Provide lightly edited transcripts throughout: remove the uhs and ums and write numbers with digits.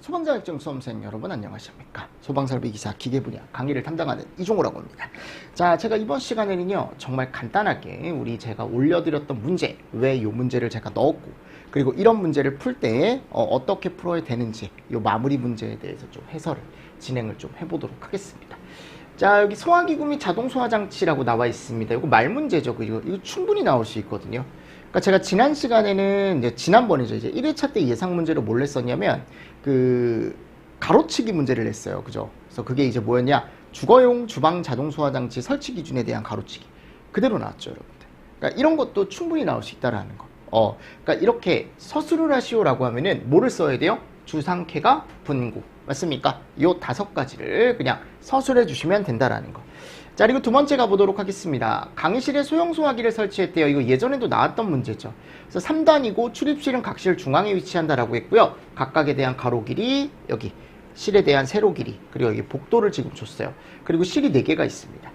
소방자격증 수험생 여러분 안녕하십니까. 소방설비 기사 기계 분야 강의를 담당하는 이종호라고 합니다. 자, 제가 이번 시간에는요 정말 간단하게 제가 올려드렸던 문제, 왜 이 문제를 제가 넣었고, 그리고 이런 문제를 풀 때 어떻게 풀어야 되는지 이 마무리 문제에 대해서 좀 해설을 진행을 좀 해보도록 하겠습니다. 자, 여기 소화기구 및 자동 소화장치라고 나와 있습니다. 이거 말 문제죠. 이거 충분히 나올 수 있거든요. 그러니까 제가 지난 시간에는 지난번이죠. 이제 1회차 때 예상 문제로 뭘 냈었냐면 가로치기 문제를 냈어요. 그죠? 그래서 그게 이제 뭐였냐? 주거용 주방 자동 소화장치 설치 기준에 대한 가로치기. 그대로 나왔죠, 여러분들. 그러니까 이런 것도 충분히 나올 수 있다라는 거. 그러니까 이렇게 서술을 하시오라고 하면은 뭐를 써야 돼요? 주상쾌가 분고. 맞습니까? 요 5가지를 그냥 서술해 주시면 된다라는 거. 자, 그리고 두 번째 가보도록 하겠습니다. 강의실에 소형 소화기를 설치했대요. 이거 예전에도 나왔던 문제죠. 그래서 3단이고 출입실은 각실 중앙에 위치한다라고 했고요. 각각에 대한 가로 길이, 여기 실에 대한 세로 길이, 그리고 여기 복도를 지금 줬어요. 그리고 실이 4개가 있습니다.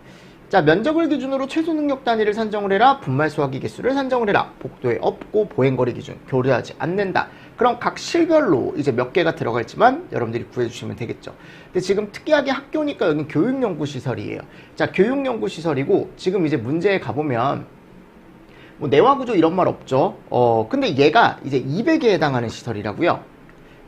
자, 면적을 기준으로 최소 능력 단위를 산정을 해라. 분말 소화기 개수를 산정을 해라. 복도에 없고 보행거리 기준 교류하지 않는다. 그럼 각 실별로 이제 몇 개가 들어갈지만 여러분들이 구해주시면 되겠죠. 근데 지금 특이하게 학교니까 여기 교육연구시설이에요. 자, 교육연구시설이고 지금 이제 문제에 가보면 뭐 내화구조 이런 말 없죠. 근데 얘가 이제 200에 해당하는 시설이라고요.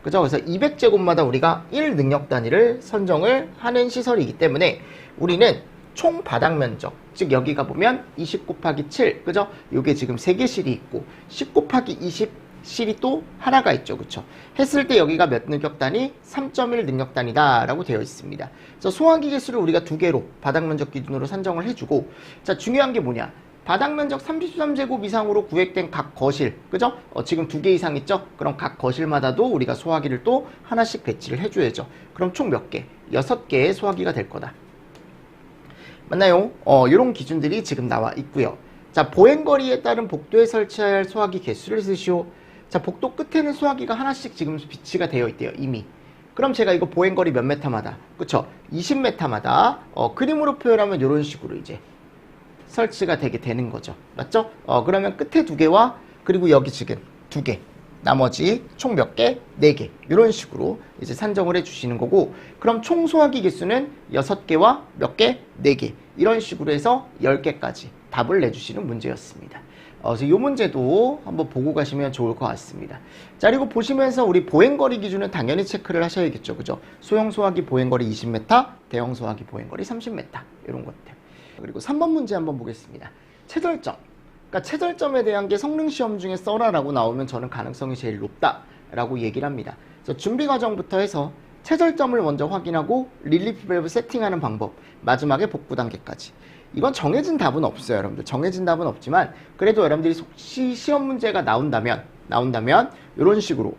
그죠? 그래서 200제곱마다 우리가 1 능력 단위를 선정을 하는 시설이기 때문에 우리는 총 바닥 면적, 즉 여기가 보면 20 곱하기 7, 그죠? 요게 지금 3개 실이 있고 10 곱하기 20 실이 또 하나가 있죠. 그쵸? 했을 때 여기가 몇 능력 단위? 3.1 능력 단위다 라고 되어 있습니다. 그래서 소화기 개수를 우리가 2개로 바닥 면적 기준으로 산정을 해주고, 자, 중요한 게 뭐냐? 바닥 면적 33제곱 이상으로 구획된 각 거실, 그죠? 지금 2개 이상 있죠? 그럼 각 거실마다도 우리가 소화기를 또 하나씩 배치를 해줘야죠. 그럼 총 몇 개? 6개의 소화기가 될 거다. 맞나요? 이런 기준들이 지금 나와 있고요. 자, 보행거리에 따른 복도에 설치해야 할 소화기 개수를 쓰시오. 자, 복도 끝에는 소화기가 하나씩 지금 비치가 되어 있대요, 이미. 그럼 제가 이거 보행거리 몇 메타마다, 그쵸? 20m마다 그림으로 표현하면 이런 식으로 이제 설치가 되게 되는 거죠. 맞죠? 그러면 끝에 2개와 그리고 여기 지금 2개, 나머지 총 몇 개? 4개. 이런 식으로 이제 산정을 해 주시는 거고, 그럼 총 소화기 개수는 6개와 몇 개? 4개. 이런 식으로 해서 10개까지 답을 내주시는 문제였습니다. 그래서 이 문제도 한번 보고 가시면 좋을 것 같습니다. 자, 그리고 보시면서 우리 보행거리 기준은 당연히 체크를 하셔야겠죠. 그죠? 소형 소화기 보행거리 20m, 대형 소화기 보행거리 30m. 이런 것들. 그리고 3번 문제 한번 보겠습니다. 최절점. 그러니까 최절점에 대한 게 성능시험 중에 써라라고 나오면 저는 가능성이 제일 높다라고 얘기를 합니다. 그래서 준비 과정부터 해서 최절점을 먼저 확인하고 릴리프 밸브 세팅하는 방법, 마지막에 복구 단계까지. 이건 정해진 답은 없어요, 여러분들. 정해진 답은 없지만 그래도 여러분들이 혹시 시험 문제가 나온다면 이런 식으로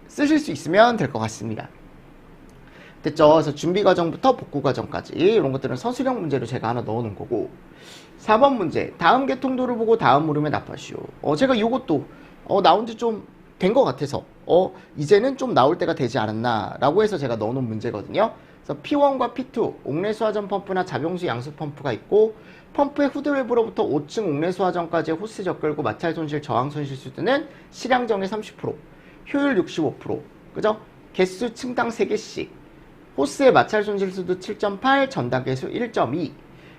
쓰실 수 있으면 될 것 같습니다. 됐죠? 그래서 준비 과정부터 복구 과정까지 이런 것들은 서술형 문제로 제가 하나 넣어 놓은 거고, 4번 문제, 다음 개통도를 보고 다음 물음에 답하시오. 제가 이것도 나온 지 좀 된 것 같아서 이제는 좀 나올 때가 되지 않았나 라고 해서 제가 넣어 놓은 문제거든요. 그래서 P1과 P2 옥내수화전 펌프나 자병수 양수 펌프가 있고, 펌프의 후드밸브로부터 5층 옥내수화전까지의 호스 적결구 마찰 손실 저항 손실 수준은 실향정의 30%, 효율 65%, 그죠? 개수 층당 3개씩, 호스의 마찰 손실수도 7.8, 전단 개수 1.2.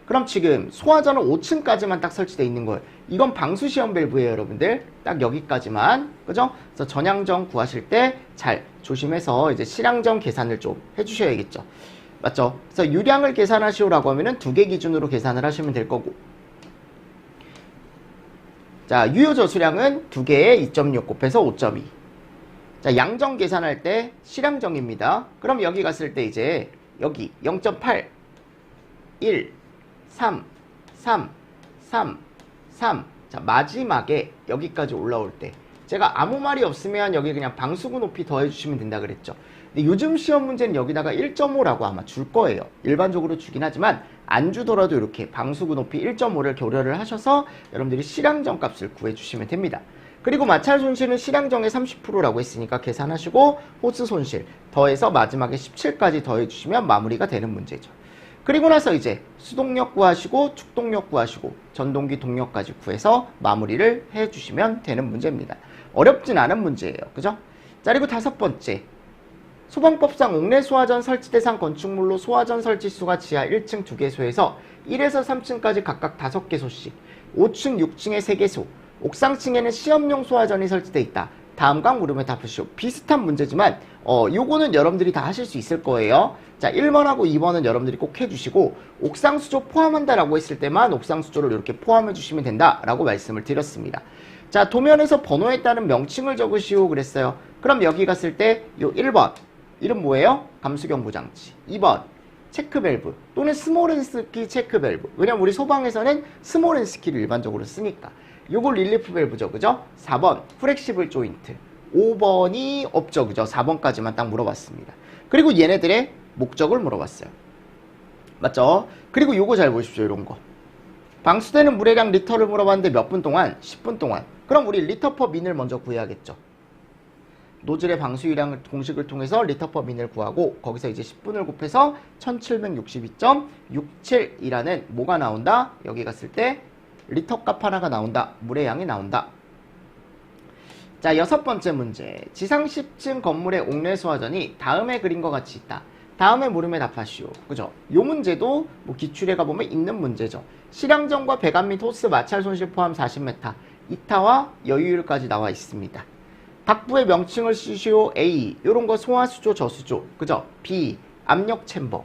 그럼 지금 소화전은 5층까지만 딱 설치되어 있는 거예요. 이건 방수시험 밸브예요, 여러분들. 딱 여기까지만. 그죠? 그래서 전향정 구하실 때 잘 조심해서 이제 실향정 계산을 좀 해주셔야겠죠. 맞죠? 그래서 유량을 계산하시오라고 하면은 2개 기준으로 계산을 하시면 될 거고. 자, 유효 저수량은 2개에 2.6 곱해서 5.2. 자, 양정 계산할 때 실향정입니다. 그럼 여기 갔을 때 이제 여기 0.8, 1, 3, 3, 3, 3. 자, 마지막에 여기까지 올라올 때 제가 아무 말이 없으면 여기 그냥 방수구 높이 더해주시면 된다 그랬죠. 근데 요즘 시험 문제는 여기다가 1.5라고 아마 줄 거예요. 일반적으로 주긴 하지만 안 주더라도 이렇게 방수구 높이 1.5를 교려를 하셔서 여러분들이 실향정 값을 구해주시면 됩니다. 그리고 마찰 손실은 실향정의 30%라고 했으니까 계산하시고 호스 손실 더해서 마지막에 17까지 더해주시면 마무리가 되는 문제죠. 그리고 나서 이제 수동력 구하시고 축동력 구하시고 전동기 동력까지 구해서 마무리를 해주시면 되는 문제입니다. 어렵진 않은 문제예요. 그죠? 자, 그리고 5번째. 소방법상 옥내 소화전 설치 대상 건축물로 소화전 설치 수가 지하 1층 2개소에서 1에서 3층까지 각각 5개소씩, 5층, 6층에 3개소, 옥상층에는 시험용 소화전이 설치되어 있다. 다음과 물음에 답하시오. 비슷한 문제지만 요거는 여러분들이 다 하실 수 있을 거예요. 자, 1번하고 2번은 여러분들이 꼭 해주시고 옥상 수조 포함한다라고 했을 때만 옥상 수조를 이렇게 포함해 주시면 된다라고 말씀을 드렸습니다. 자, 도면에서 번호에 따른 명칭을 적으시오 그랬어요. 그럼 여기 갔을 때 요 1번 이름 뭐예요? 감수경보 장치. 2번 체크밸브 또는 스모렌스키 체크밸브. 왜냐면 우리 소방에서는 스모렌스키를 일반적으로 쓰니까. 요걸 릴리프 밸브죠. 그죠? 4번 플렉시블 조인트. 5번이 없죠. 그죠? 4번까지만 딱 물어봤습니다. 그리고 얘네들의 목적을 물어봤어요. 맞죠? 그리고 요거 잘 보십시오. 이런 거. 방수되는 물의량 리터를 물어봤는데 몇 분 동안? 10분 동안. 그럼 우리 리터 퍼 민을 먼저 구해야겠죠. 노즐의 방수유량 공식을 통해서 리터 퍼 민을 구하고 거기서 이제 10분을 곱해서 1762.67이라는 뭐가 나온다? 여기 갔을 때 리터 값 하나가 나온다. 물의 양이 나온다. 자, 6번째 문제. 지상 10층 건물의 옥내 소화전이 다음에 그린 것 같이 있다. 다음에 물음에 답하시오. 그죠? 요 문제도 뭐 기출에 가보면 있는 문제죠. 실향전과 배관 및 호스 마찰 손실 포함 40m, 이타와 여유율까지 나와 있습니다. 각 부의 명칭을 쓰시오. A. 요런 거 소화수조, 저수조. 그죠? B. 압력 챔버.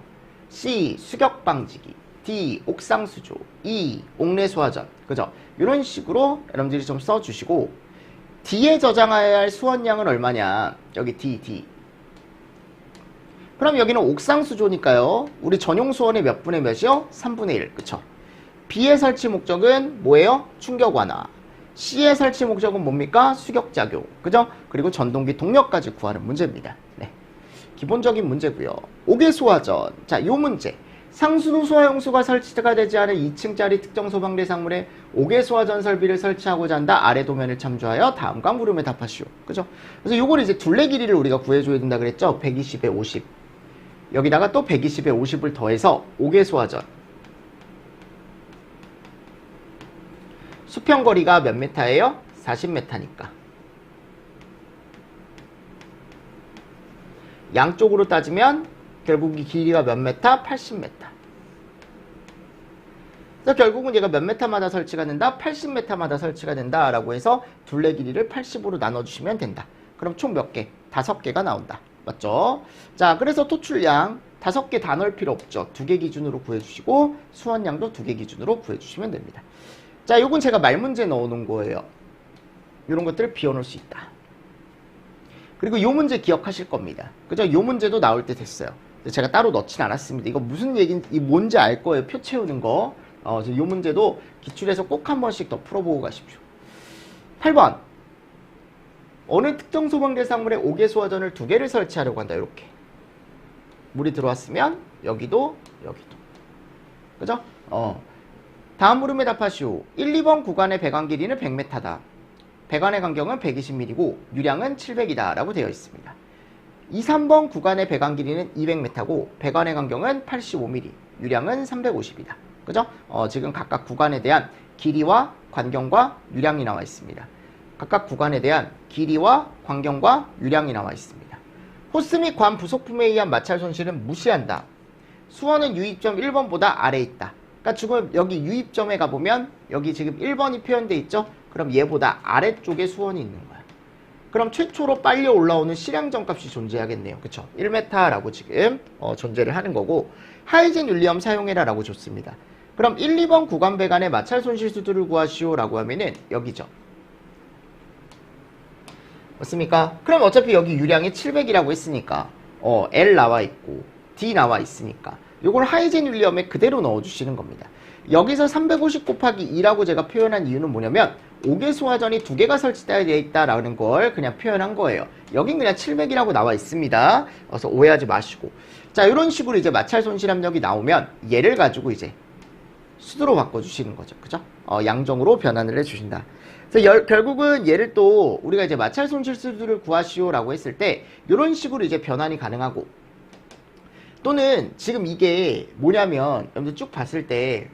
C. 수격 방지기. D. 옥상 수조. E. 옥내 소화전. 그죠? 이런 식으로 여러분들이 좀 써주시고 D에 저장해야 할 수원량은 얼마냐? 여기 D. 그럼 여기는 옥상 수조니까요. 우리 전용 수원의 몇 분의 몇이요? 3분의 1. 그쵸? B의 설치 목적은 뭐예요? 충격 완화. C의 설치 목적은 뭡니까? 수격작용. 그죠? 그리고 전동기 동력까지 구하는 문제입니다. 네. 기본적인 문제고요. 5개 소화전. 자, 요 문제. 상수도 소화용수가 설치가 되지 않은 2층짜리 특정 소방 대상물에 5개 소화전 설비를 설치하고자 한다. 아래 도면을 참조하여 다음과 물음에 답하시오. 그죠? 그래서 요걸 이제 둘레 길이를 우리가 구해줘야 된다 그랬죠? 120에 50. 여기다가 또 120에 50을 더해서 5개 소화전. 수평거리가 몇 메타예요? 40m니까. 양쪽으로 따지면 결국 이 길이가 몇 메타? 80m. 그래서 결국은 얘가 몇 메타마다 설치가 된다? 80m마다 설치가 된다라고 해서 둘레 길이를 80으로 나눠주시면 된다. 그럼 총 몇 개? 5개가 나온다. 맞죠? 자, 그래서 토출량 5개 다 넣을 필요 없죠. 2개 기준으로 구해주시고 수원량도 2개 기준으로 구해주시면 됩니다. 자, 요건 제가 말문제 넣어놓은 거예요. 이런 것들을 비워놓을 수 있다. 그리고 요 문제 기억하실 겁니다. 그죠? 요 문제도 나올 때 됐어요. 제가 따로 넣진 않았습니다. 이거 무슨 얘기인지 뭔지 알 거예요. 표 채우는 거. 요 문제도 기출에서 꼭 한 번씩 더 풀어보고 가십시오. 8번. 어느 특정 소방 대상물에 5개 소화전을 2개를 설치하려고 한다. 이렇게. 물이 들어왔으면 여기도 여기도. 그죠? 다음 물음에 답하시오. 1, 2번 구간의 배관 길이는 100m다. 배관의 간격은 120mm고 유량은 700이다 라고 되어 있습니다. 2, 3번 구간의 배관 길이는 200m고 배관의 간격은 85mm, 유량은 350이다. 그죠? 지금 각각 구간에 대한 길이와 관경과 유량이 나와 있습니다. 각각 구간에 대한 길이와 관경과 유량이 나와 있습니다. 호스 및 관 부속품에 의한 마찰 손실은 무시한다. 수원은 유입점 1번보다 아래에 있다. 그러니까 지금 여기 유입점에 가보면 여기 지금 1번이 표현되어 있죠? 그럼 얘보다 아래쪽에 수원이 있는 거야. 그럼 최초로 빨리 올라오는 실향점 값이 존재하겠네요. 그쵸? 1m라고 지금 존재를 하는 거고 하이젠 율리엄 사용해라 라고 줬습니다. 그럼 1, 2번 구간 배관의 마찰 손실 수들을 구하시오 라고 하면은 여기죠. 맞습니까? 그럼 어차피 여기 유량이 700이라고 했으니까 L 나와 있고 D 나와 있으니까 요걸 하이젠 율리엄에 그대로 넣어주시는 겁니다. 여기서 350 곱하기 2라고 제가 표현한 이유는 뭐냐면 5개 소화전이 2개가 설치되어 있다라는 걸 그냥 표현한 거예요. 여긴 그냥 700이라고 나와 있습니다. 그래서 오해하지 마시고. 자, 이런 식으로 이제 마찰 손실 압력이 나오면 얘를 가지고 이제 수도로 바꿔주시는 거죠. 그죠? 양정으로 변환을 해주신다. 그래서 결국은 얘를 또 우리가 이제 마찰 손실 수들을 구하시오라고 했을 때 이런 식으로 이제 변환이 가능하고 또는 지금 이게 뭐냐면 여러분들 쭉 봤을 때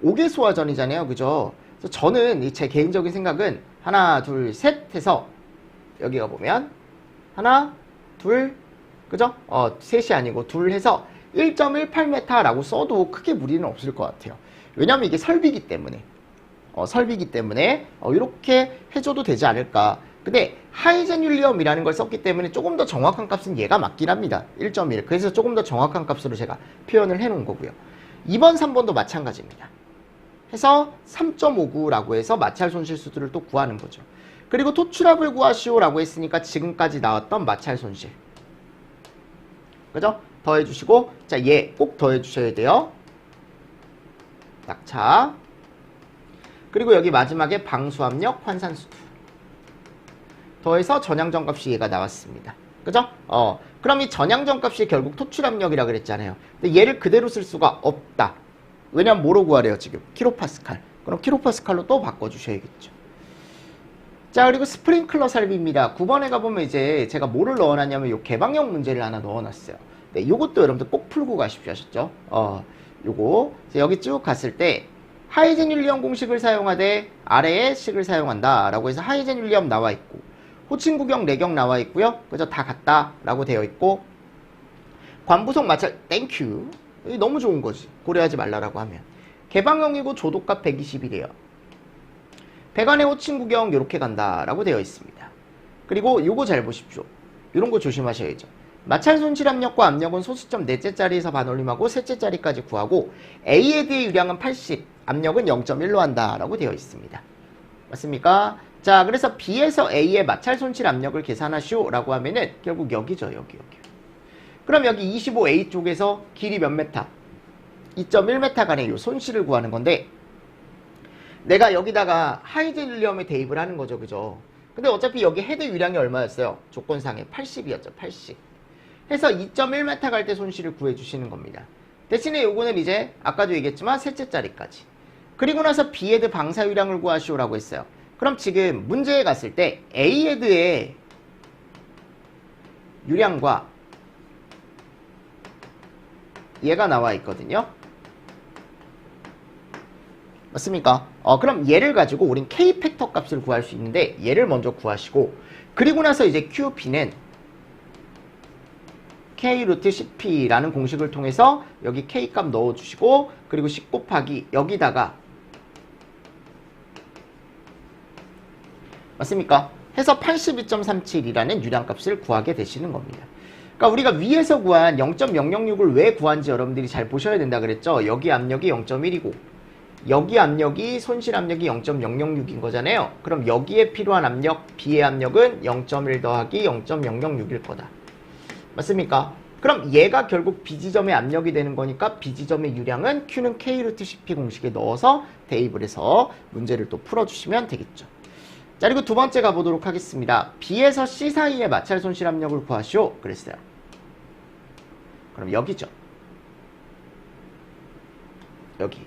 5개 소화전이잖아요. 그죠? 그래서 저는 제 개인적인 생각은 하나, 둘, 셋 해서 여기가 보면 하나, 둘, 그죠? 셋이 아니고 둘 해서 1.18m라고 써도 크게 무리는 없을 것 같아요. 왜냐면 이게 설비기 때문에. 이렇게 해줘도 되지 않을까. 근데 하이제듈리엄이라는 걸 썼기 때문에 조금 더 정확한 값은 얘가 맞긴 합니다. 1.1. 그래서 조금 더 정확한 값으로 제가 표현을 해놓은 거고요. 2번, 3번도 마찬가지입니다. 해서 3.59라고 해서 마찰 손실수들을 또 구하는 거죠. 그리고 토출합을 구하시오라고 했으니까 지금까지 나왔던 마찰 손실. 그죠? 더해주시고, 자, 얘 꼭 더해주셔야 돼요. 낙차. 그리고 여기 마지막에 방수압력, 환산수도. 더해서 전향점값이 얘가 나왔습니다. 그죠? 그럼 이 전향점값이 결국 토출압력이라 그랬잖아요. 근데 얘를 그대로 쓸 수가 없다. 왜냐면 뭐로 구하래요, 지금? 킬로파스칼. 그럼 킬로파스칼로 또 바꿔주셔야겠죠. 자, 그리고 스프링클러 살비입니다. 9번에 가보면 이제 제가 뭐를 넣어놨냐면 요 개방형 문제를 하나 넣어놨어요. 네, 요것도 여러분들 꼭 풀고 가십시오. 하셨죠? 요거. 여기 쭉 갔을 때 하이제듈리엄 공식을 사용하되 아래의 식을 사용한다 라고 해서 하이제듈리엄 나와 있고 호칭구경, 내경 나와 있고요. 그죠? 다 같다 라고 되어 있고 관부속 마찰 땡큐. 너무 좋은 거지. 고려하지 말라라고 하면. 개방형이고 조도값 120이래요. 배관의 호칭구경 요렇게 간다 라고 되어 있습니다. 그리고 요거 잘 보십시오. 요런 거 조심하셔야죠. 마찰 손실 압력과 압력은 소수점 넷째 자리에서 반올림하고 셋째 자리까지 구하고 A헤드의 유량은 80, 압력은 0.1로 한다 라고 되어 있습니다. 맞습니까? 자, 그래서 B에서 A의 마찰 손실 압력을 계산하시오 라고 하면은 결국 여기죠. 여기. 그럼 여기 25A 쪽에서 길이 몇 메타? 2.1m 간의 요 손실을 구하는 건데 내가 여기다가 하이제듈리엄에 대입을 하는 거죠. 그죠? 근데 어차피 여기 헤드 유량이 얼마였어요? 조건상에 80이었죠. 80. 해서 2.1m 갈 때 손실을 구해주시는 겁니다. 대신에 요거는 이제 아까도 얘기했지만 셋째 자리까지. 그리고 나서 B헤드 방사 유량을 구하시오라고 했어요. 그럼 지금 문제에 갔을 때 A헤드의 유량과 얘가 나와 있거든요. 맞습니까? 그럼 얘를 가지고 우린 K 팩터 값을 구할 수 있는데 얘를 먼저 구하시고 그리고 나서 이제 QP는 K 루트 CP라는 공식을 통해서 여기 K 값 넣어주시고 그리고 10 곱하기 여기다가 맞습니까? 해서 82.37이라는 유량값을 구하게 되시는 겁니다. 그러니까 우리가 위에서 구한 0.006을 왜 구한지 여러분들이 잘 보셔야 된다 그랬죠? 여기 압력이 0.1이고 여기 압력이 손실 압력이 0.006인 거잖아요. 그럼 여기에 필요한 압력, B의 압력은 0.1 더하기 0.006일 거다. 맞습니까? 그럼 얘가 결국 B지점의 압력이 되는 거니까 B지점의 유량은 Q는 K 루트 CP 공식에 넣어서 대입을 해서 문제를 또 풀어주시면 되겠죠. 자, 그리고 두 번째 가보도록 하겠습니다. B에서 C 사이의 마찰 손실 압력을 구하시오. 그랬어요. 그럼 여기죠. 여기.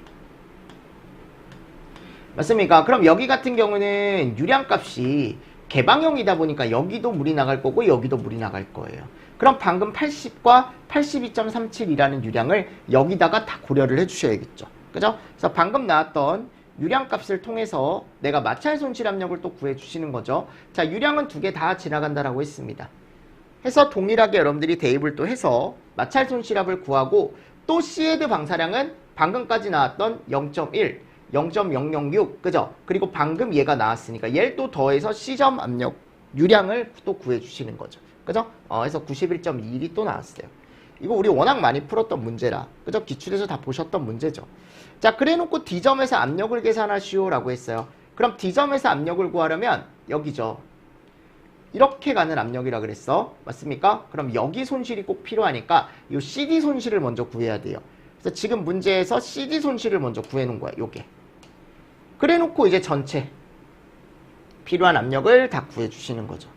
맞습니까? 그럼 여기 같은 경우는 유량값이 개방형이다 보니까 여기도 물이 나갈 거고 여기도 물이 나갈 거예요. 그럼 방금 80과 82.37이라는 유량을 여기다가 다 고려를 해주셔야겠죠. 그죠? 그래서 방금 나왔던 유량값을 통해서 내가 마찰 손실 압력을 또 구해주시는 거죠. 자, 유량은 두 개 다 지나간다라고 했습니다. 해서 동일하게 여러분들이 대입을 또 해서 마찰 손실압을 구하고 또 C헤드 방사량은 방금까지 나왔던 0.1, 0.006, 그죠? 그리고 방금 얘가 나왔으니까 얘를 또 더해서 C점 압력 유량을 또 구해주시는 거죠. 그죠? 그래서 91.21이 또 나왔어요. 이거 우리 워낙 많이 풀었던 문제라. 그죠? 기출에서 다 보셨던 문제죠. 자, 그래 놓고 D점에서 압력을 계산하시오 라고 했어요. 그럼 D점에서 압력을 구하려면 여기죠. 이렇게 가는 압력이라 그랬어. 맞습니까? 그럼 여기 손실이 꼭 필요하니까 이 CD 손실을 먼저 구해야 돼요. 그래서 지금 문제에서 CD 손실을 먼저 구해 놓은 거야. 요게. 그래 놓고 이제 전체 필요한 압력을 다 구해 주시는 거죠.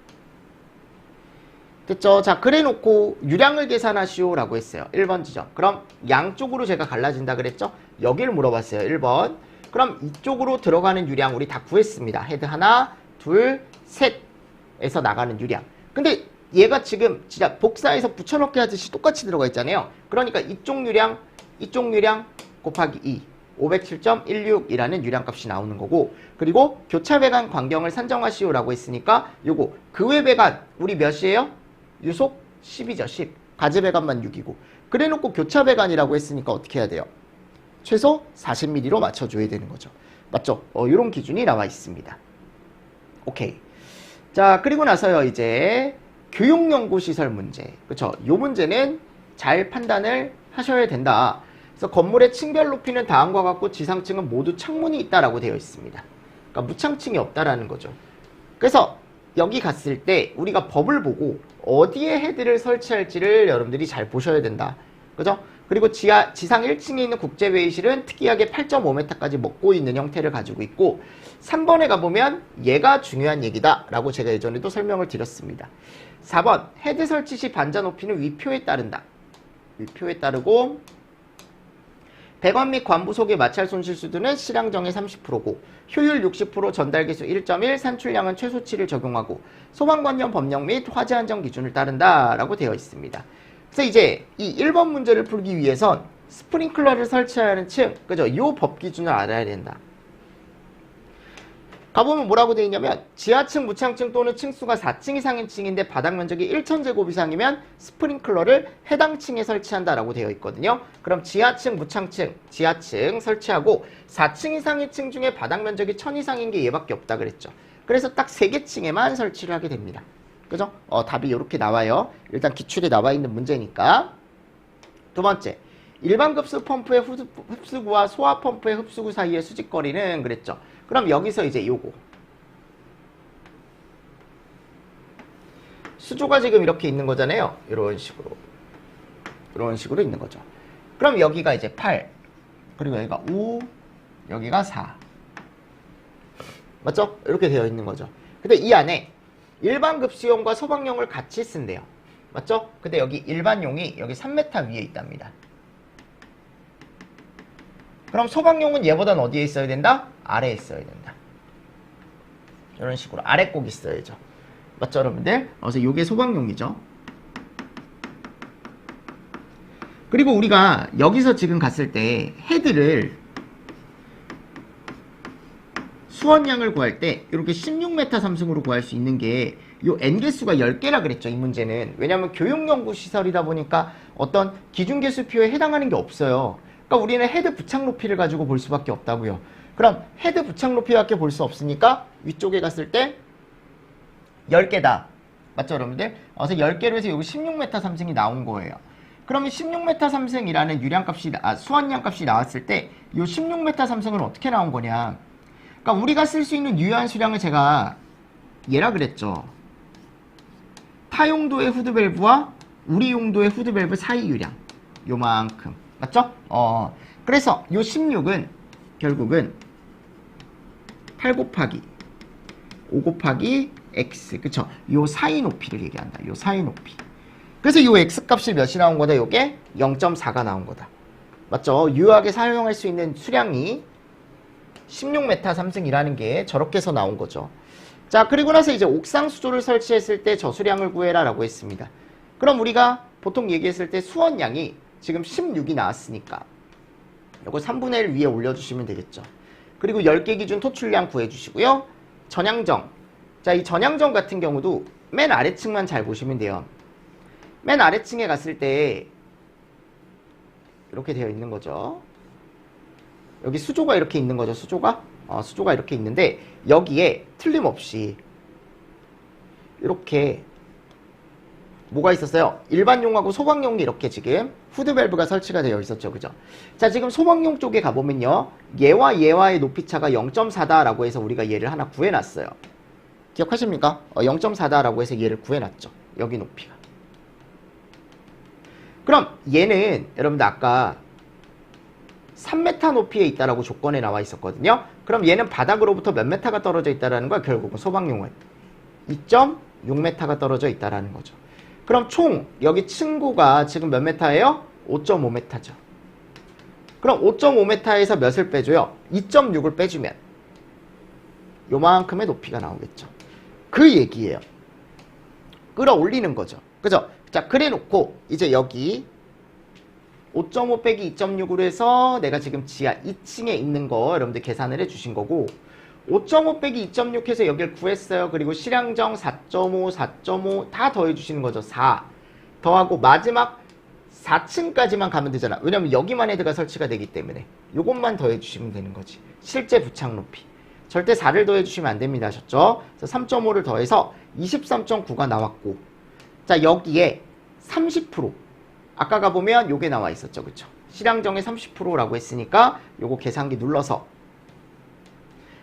됐죠? 자, 그래 놓고 유량을 계산하시오 라고 했어요. 1번 지점. 그럼 양쪽으로 제가 갈라진다 그랬죠? 여기를 물어봤어요. 1번. 그럼 이쪽으로 들어가는 유량 우리 다 구했습니다. 헤드 하나, 둘, 셋에서 나가는 유량. 근데 얘가 지금 진짜 복사해서 붙여넣기 하듯이 똑같이 들어가 있잖아요. 그러니까 이쪽 유량 곱하기 2. 507.16이라는 유량값이 나오는 거고, 그리고 교차 배관 광경을 산정하시오 라고 했으니까 요거 그 외 배관 우리 몇이에요? 유속 10이죠. 10. 가제배관만 6이고. 그래놓고 교차배관이라고 했으니까 어떻게 해야 돼요? 최소 40mm로 맞춰줘야 되는 거죠. 맞죠? 이런 기준이 나와 있습니다. 오케이. 자, 그리고 나서요, 이제 교육연구시설 문제. 그쵸? 요 문제는 잘 판단을 하셔야 된다. 그래서 건물의 층별 높이는 다음과 같고 지상층은 모두 창문이 있다라고 되어 있습니다. 그러니까 무창층이 없다라는 거죠. 그래서 여기 갔을 때 우리가 법을 보고 어디에 헤드를 설치할지를 여러분들이 잘 보셔야 된다. 그죠? 그리고 지상 1층에 있는 국제회의실은 특이하게 8.5m까지 먹고 있는 형태를 가지고 있고 3번에 가보면 얘가 중요한 얘기다 라고 제가 예전에도 설명을 드렸습니다. 4번 헤드 설치 시 반자 높이는 위표에 따른다. 위표에 따르고 배관 및 관부 속의 마찰 손실 수준은 실향정의 30%고 효율 60%, 전달계수 1.1, 산출량은 최소 7을 적용하고 소방관련 법령 및 화재 안전 기준을 따른다 라고 되어 있습니다. 그래서 이제 이 1번 문제를 풀기 위해선 스프링클러를 설치하는 층, 그죠? 이 법 기준을 알아야 된다. 가보면 뭐라고 되어 있냐면 지하층, 무창층 또는 층수가 4층 이상인 층인데 바닥 면적이 1000제곱 이상이면 스프링클러를 해당 층에 설치한다라고 되어 있거든요. 그럼 지하층, 무창층, 지하층 설치하고 4층 이상의 층 중에 바닥 면적이 1000 이상인 게 얘밖에 없다 그랬죠. 그래서 딱 3개 층에만 설치를 하게 됩니다. 그죠? 답이 이렇게 나와요. 일단 기출에 나와 있는 문제니까. 두 번째, 일반 급수 펌프의 흡수구와 소화 펌프의 흡수구 사이의 수직거리는 그랬죠. 그럼 여기서 이제 요거 수조가 지금 이렇게 있는 거잖아요. 이런 식으로 있는 거죠. 그럼 여기가 이제 8, 그리고 여기가 5, 여기가 4. 맞죠? 이렇게 되어 있는 거죠. 근데 이 안에 일반 급수용과 소방용을 같이 쓴대요. 맞죠? 근데 여기 일반용이 여기 3m 위에 있답니다. 그럼 소방용은 얘보다는 어디에 있어야 된다? 아래에 있어야 된다. 이런 식으로 아래 꼭 있어야죠. 맞죠, 여러분들? 그래서 이게 소방용이죠. 그리고 우리가 여기서 지금 갔을 때 헤드를 수원량을 구할 때 이렇게 16m 삼승으로 구할 수 있는 게 요 N개수가 10개라 그랬죠. 이 문제는. 왜냐하면 교육연구시설이다 보니까 어떤 기준개수표에 해당하는 게 없어요. 그러니까 우리는 헤드 부착 높이를 가지고 볼 수밖에 없다고요. 그럼 헤드 부착 높이밖에 볼 수 없으니까 위쪽에 갔을 때 10개다. 맞죠, 여러분들? 그래서 10개로 해서 여기 16m 삼승이 나온 거예요. 그러면 16m 삼승이라는 유량값이, 수원량값이 나왔을 때 이 16m 삼승은 어떻게 나온 거냐? 그러니까 우리가 쓸 수 있는 유효한 수량을 제가 얘라 그랬죠. 타 용도의 후드밸브와 우리 용도의 후드밸브 사이 유량. 요만큼. 맞죠? 그래서 요 16은 결국은 8 곱하기 5 곱하기 x. 그쵸? 요 사이 높이를 얘기한다. 요 사이 높이. 그래서 요 x 값이 몇이 나온 거다? 요게 0.4가 나온 거다. 맞죠? 유효하게 사용할 수 있는 수량이 16m 삼승이라는 게 저렇게 해서 나온 거죠. 자, 그리고 나서 이제 옥상 수조를 설치했을 때 저수량을 구해라 라고 했습니다. 그럼 우리가 보통 얘기했을 때 수원량이 지금 16이 나왔으니까 요거 3분의 1 위에 올려주시면 되겠죠. 그리고 10개 기준 토출량 구해주시고요. 전향정. 자, 이 전향정 같은 경우도 맨 아래층만 잘 보시면 돼요. 맨 아래층에 갔을 때 이렇게 되어 있는 거죠. 여기 수조가 이렇게 있는 거죠. 수조가 이렇게 있는데 여기에 틀림없이 이렇게 뭐가 있었어요? 일반용하고 소방용이 이렇게 지금 후드밸브가 설치가 되어 있었죠. 그죠? 자, 지금 소방용 쪽에 가보면요. 얘와 얘와의 높이차가 0.4다 라고 해서 우리가 얘를 하나 구해놨어요. 기억하십니까? 0.4다 라고 해서 얘를 구해놨죠. 여기 높이가. 그럼 얘는 여러분들 아까 3m 높이에 있다라고 조건에 나와 있었거든요. 그럼 얘는 바닥으로부터 몇 m가 떨어져 있다라는 거야. 결국은 소방용은 2.6m가 떨어져 있다라는 거죠. 그럼 총 여기 층고가 지금 몇 m예요? 5.5m죠. 그럼 5.5m에서 몇을 빼줘요? 2.6을 빼주면 요만큼의 높이가 나오겠죠. 그 얘기예요. 끌어올리는 거죠. 그죠? 자, 그래 놓고 이제 여기 5.5 빼기 2.6으로 해서 내가 지금 지하 2층에 있는 거 여러분들 계산을 해주신 거고 5.5 빼기 2.6 해서 여기를 구했어요. 그리고 실향정 4.5, 4.5 다 더해주시는 거죠. 4. 더하고 마지막 4층까지만 가면 되잖아. 왜냐면 여기만 헤드가 설치가 되기 때문에 요것만 더해주시면 되는 거지. 실제 부착 높이. 절대 4를 더해주시면 안 됩니다. 아셨죠? 그래서 3.5를 더해서 23.9가 나왔고, 자 여기에 30%. 아까 가보면 요게 나와 있었죠. 그쵸? 실향정의 30%라고 했으니까 요거 계산기 눌러서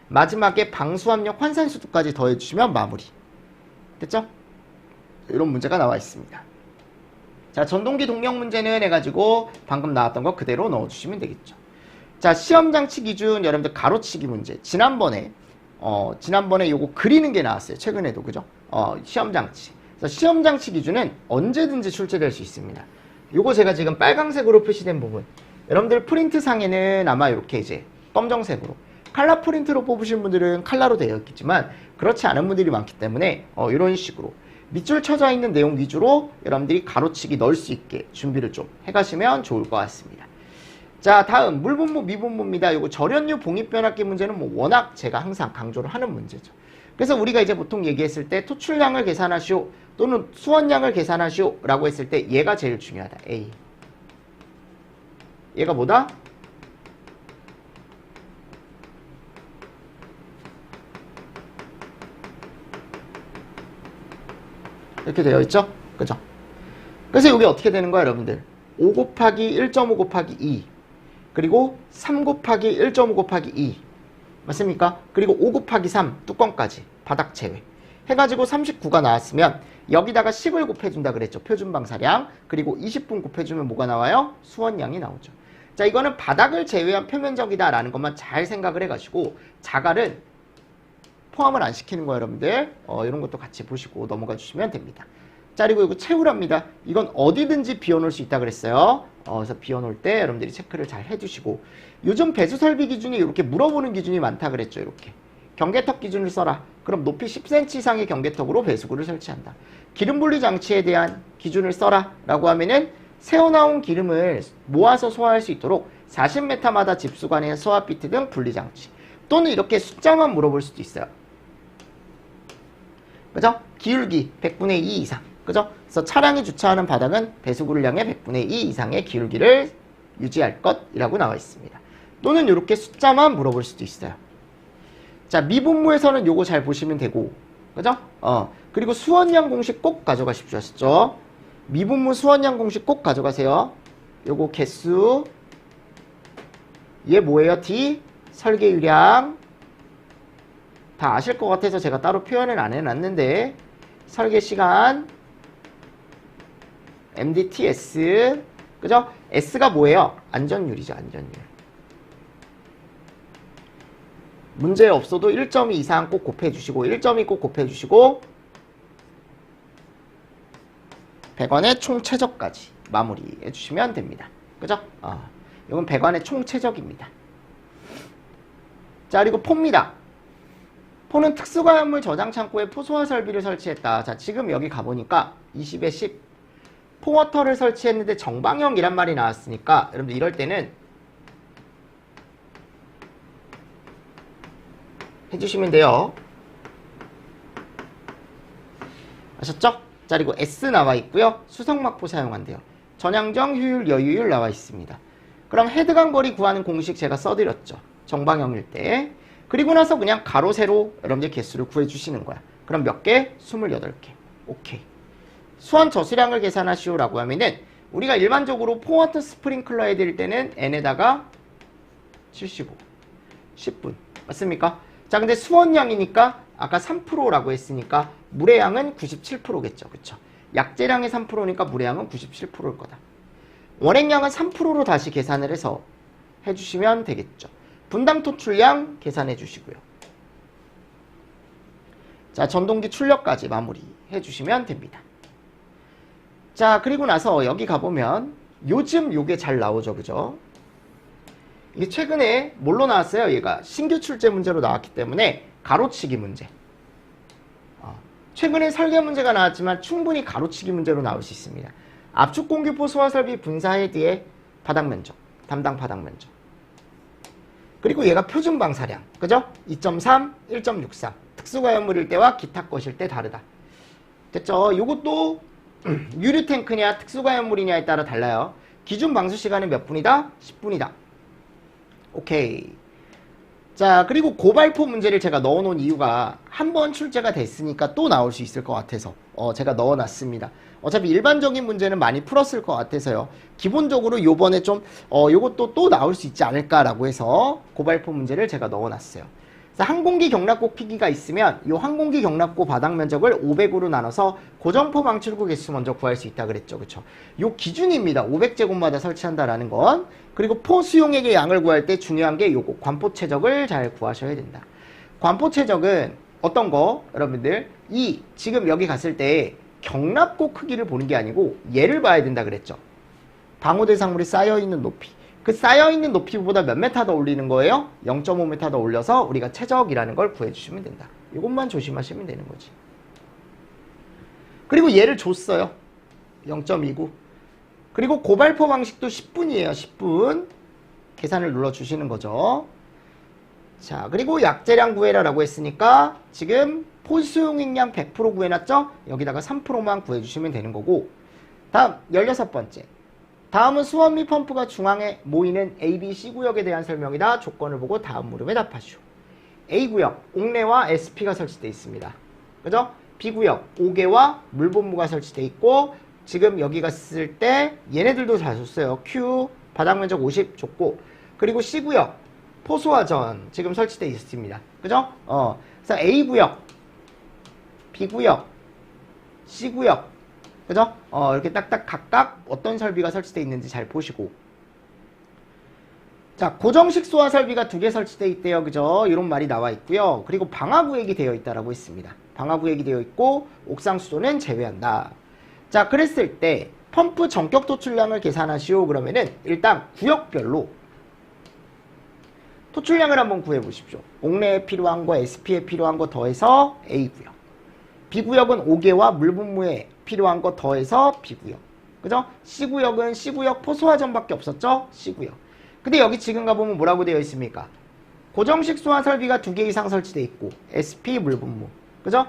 마지막에 방수압력 환산수도까지 더해주시면 마무리. 됐죠? 이런 문제가 나와 있습니다. 자, 전동기 동력 문제는 해가지고 방금 나왔던 거 그대로 넣어주시면 되겠죠. 자, 시험장치 기준 여러분들 가로치기 문제. 지난번에 요거 그리는 게 나왔어요. 최근에도. 그죠? 시험장치. 그래서 시험장치 기준은 언제든지 출제될 수 있습니다. 요거 제가 지금 빨강색으로 표시된 부분. 여러분들 프린트 상에는 아마 이렇게 이제 검정색으로. 칼라 프린트로 뽑으신 분들은 칼라로 되어 있겠지만 그렇지 않은 분들이 많기 때문에 이런 식으로 밑줄 쳐져 있는 내용 위주로 여러분들이 가로치기 넣을 수 있게 준비를 좀 해가시면 좋을 것 같습니다. 자, 다음 물분모 미분모입니다. 요거 절연류 봉입변압기 문제는 뭐 워낙 제가 항상 강조를 하는 문제죠. 그래서 우리가 이제 보통 얘기했을 때 토출량을 계산하시오 또는 수원량을 계산하시오 라고 했을 때 얘가 제일 중요하다. A. 얘가 뭐다? 이렇게 되어 있죠? 그죠? 그래서 이게 어떻게 되는 거야, 여러분들? 5 곱하기 1.5 곱하기 2 그리고 3 곱하기 1.5 곱하기 2 맞습니까? 그리고 5 곱하기 3 뚜껑까지 바닥 제외 해가지고 39가 나왔으면 여기다가 10을 곱해준다 그랬죠. 표준방사량. 그리고 20분 곱해주면 뭐가 나와요? 수원량이 나오죠. 자, 이거는 바닥을 제외한 표면적이다 라는 것만 잘 생각을 해가지고 자갈은 포함을 안 시키는 거예요, 여러분들. 이런 것도 같이 보시고 넘어가 주시면 됩니다. 자, 그리고 이거 채우랍니다. 이건 어디든지 비워놓을 수 있다 그랬어요. 그래서 비워놓을 때 여러분들이 체크를 잘 해주시고 요즘 배수 설비 기준이 이렇게 물어보는 기준이 많다 그랬죠. 이렇게 경계턱 기준을 써라. 그럼 높이 10cm 이상의 경계턱으로 배수구를 설치한다. 기름 분리 장치에 대한 기준을 써라 라고 하면은 새어나온 기름을 모아서 소화할 수 있도록 40m마다 집수관의 소화 비트 등 분리 장치 또는 이렇게 숫자만 물어볼 수도 있어요. 그죠? 기울기 100분의 2 이상. 그죠? 그래서 차량이 주차하는 바닥은 배수구를 향해 100분의 2 이상의 기울기를 유지할 것이라고 나와 있습니다. 또는 이렇게 숫자만 물어볼 수도 있어요. 자, 미분모에서는 요거 잘 보시면 되고, 그죠? 그리고 수원량 공식 꼭 가져가십시오. 아시죠? 미분모 수원량 공식 꼭 가져가세요. 요거 개수, 얘 뭐예요? D, 설계유량. 다 아실 것 같아서 제가 따로 표현을 안 해놨는데 설계 시간 MDTS 그죠? S가 뭐예요? 안전율이죠. 안전율. 문제 없어도 1.2 이상 꼭 곱해주시고 1.2 꼭 곱해주시고 100원의 총 최저까지 마무리해 주시면 됩니다. 그죠? 이건 100원의 총 최저입니다. 자, 그리고 포입니다. 포는 특수가연물 저장 창고에 포소화 설비를 설치했다. 자, 지금 여기 가보니까 20에 10 포워터를 설치했는데 정방형이란 말이 나왔으니까 여러분들 이럴 때는 해주시면 돼요. 아셨죠? 자, 그리고 S 나와 있고요. 수성막포 사용한대요. 전향정, 효율, 여유율 나와 있습니다. 그럼 헤드간 거리 구하는 공식 제가 써드렸죠. 정방형일 때. 그리고 나서 그냥 가로, 세로 여러분들 개수를 구해주시는 거야. 그럼 몇 개? 28개. 오케이. 수원 저수량을 계산하시오 라고 하면은 우리가 일반적으로 포워터 스프링클러 해드릴 때는 N에다가 75, 10분. 맞습니까? 자, 근데 수원량이니까 아까 3%라고 했으니까 물의 양은 97%겠죠. 그쵸? 약재량의 3%니까 물의 양은 97%일 거다. 원액량은 3%로 다시 계산을 해서 해주시면 되겠죠. 분당 토출량 계산해 주시고요. 자, 전동기 출력까지 마무리 해주시면 됩니다. 자, 그리고 나서 여기 가보면 요즘 요게 잘 나오죠. 그죠? 이게 최근에 뭘로 나왔어요? 얘가 신규 출제 문제로 나왔기 때문에 가로치기 문제. 최근에 설계 문제가 나왔지만 충분히 가로치기 문제로 나올 수 있습니다. 압축 공기포 소화 설비 분사 헤드의 바닥 면적, 담당 바닥 면적. 그리고 얘가 표준 방사량, 그죠? 2.3, 1.63. 특수가연물일 때와 기타 것일 때 다르다. 됐죠? 요것도 유류 탱크냐 특수가연물이냐에 따라 달라요. 기준 방수 시간은 몇 분이다? 10분이다. 오케이. 자, 그리고 고발포 문제를 제가 넣어놓은 이유가 한 번 출제가 됐으니까 또 나올 수 있을 것 같아서 제가 넣어놨습니다. 어차피 일반적인 문제는 많이 풀었을 것 같아서요. 기본적으로 요번에 좀 요것도 또 나올 수 있지 않을까라고 해서 고발포 문제를 제가 넣어놨어요. 그래서 항공기 경납고 피기가 있으면 이 항공기 경납고 바닥 면적을 500으로 나눠서 고정포 방출구 개수 먼저 구할 수 있다 그랬죠. 그쵸? 요 기준입니다. 500제곱마다 설치한다라는 건. 그리고 포 수용액의 양을 구할 때 중요한 게 요거 관포 최적을 잘 구하셔야 된다. 관포 최적은 어떤 거? 여러분들 지금 여기 갔을 때 경납고 크기를 보는 게 아니고 얘를 봐야 된다 그랬죠. 방호 대상물이 쌓여있는 높이. 그 쌓여있는 높이보다 몇 메타 더 올리는 거예요? 0.5m 더 올려서 우리가 최적이라는 걸 구해주시면 된다. 이것만 조심하시면 되는 거지. 그리고 얘를 줬어요. 0.29. 그리고 고발포 방식도 10분이에요. 10분. 계산을 눌러주시는 거죠. 자, 그리고 약재량 구해라라고 했으니까 지금 포수용액량 100% 구해놨죠? 여기다가 3%만 구해주시면 되는 거고. 다음 16번째. 다음은 수원 및 펌프가 중앙에 모이는 A, B, C 구역에 대한 설명이다. 조건을 보고 다음 물음에 답하시오. A구역, 옥내와 SP가 설치되어 있습니다. 그죠? B구역, 옥외와 물본무가 설치되어 있고 지금 여기 갔을 때 얘네들도 잘 줬어요. Q, 바닥면적 50 줬고 그리고 C구역, 포소화전 지금 설치되어 있습니다. 그죠? 그래서 A구역, B구역, C구역 그죠? 이렇게 딱딱 각각 어떤 설비가 설치되어 있는지 잘 보시고. 자, 고정식 소화 설비가 2개 설치되어 있대요. 그죠? 이런 말이 나와 있고요. 그리고 방화구역이 되어 있다라고 했습니다. 방화구역이 되어 있고 옥상 수도는 제외한다. 자, 그랬을 때 펌프 전격 토출량을 계산하시오. 그러면은 일단 구역별로 토출량을 한번 구해 보십시오. 옥내에 필요한 거, SP에 필요한 거 더해서 A구역. B구역은 옥외와 물분무에 필요한 거 더해서 B구역. 그죠? C구역은 C구역 포소화전밖에 없었죠? C구역. 근데 여기 지금 가보면 뭐라고 되어 있습니까? 고정식 소화 설비가 2개 이상 설치되어 있고 SP 물분무. 그죠?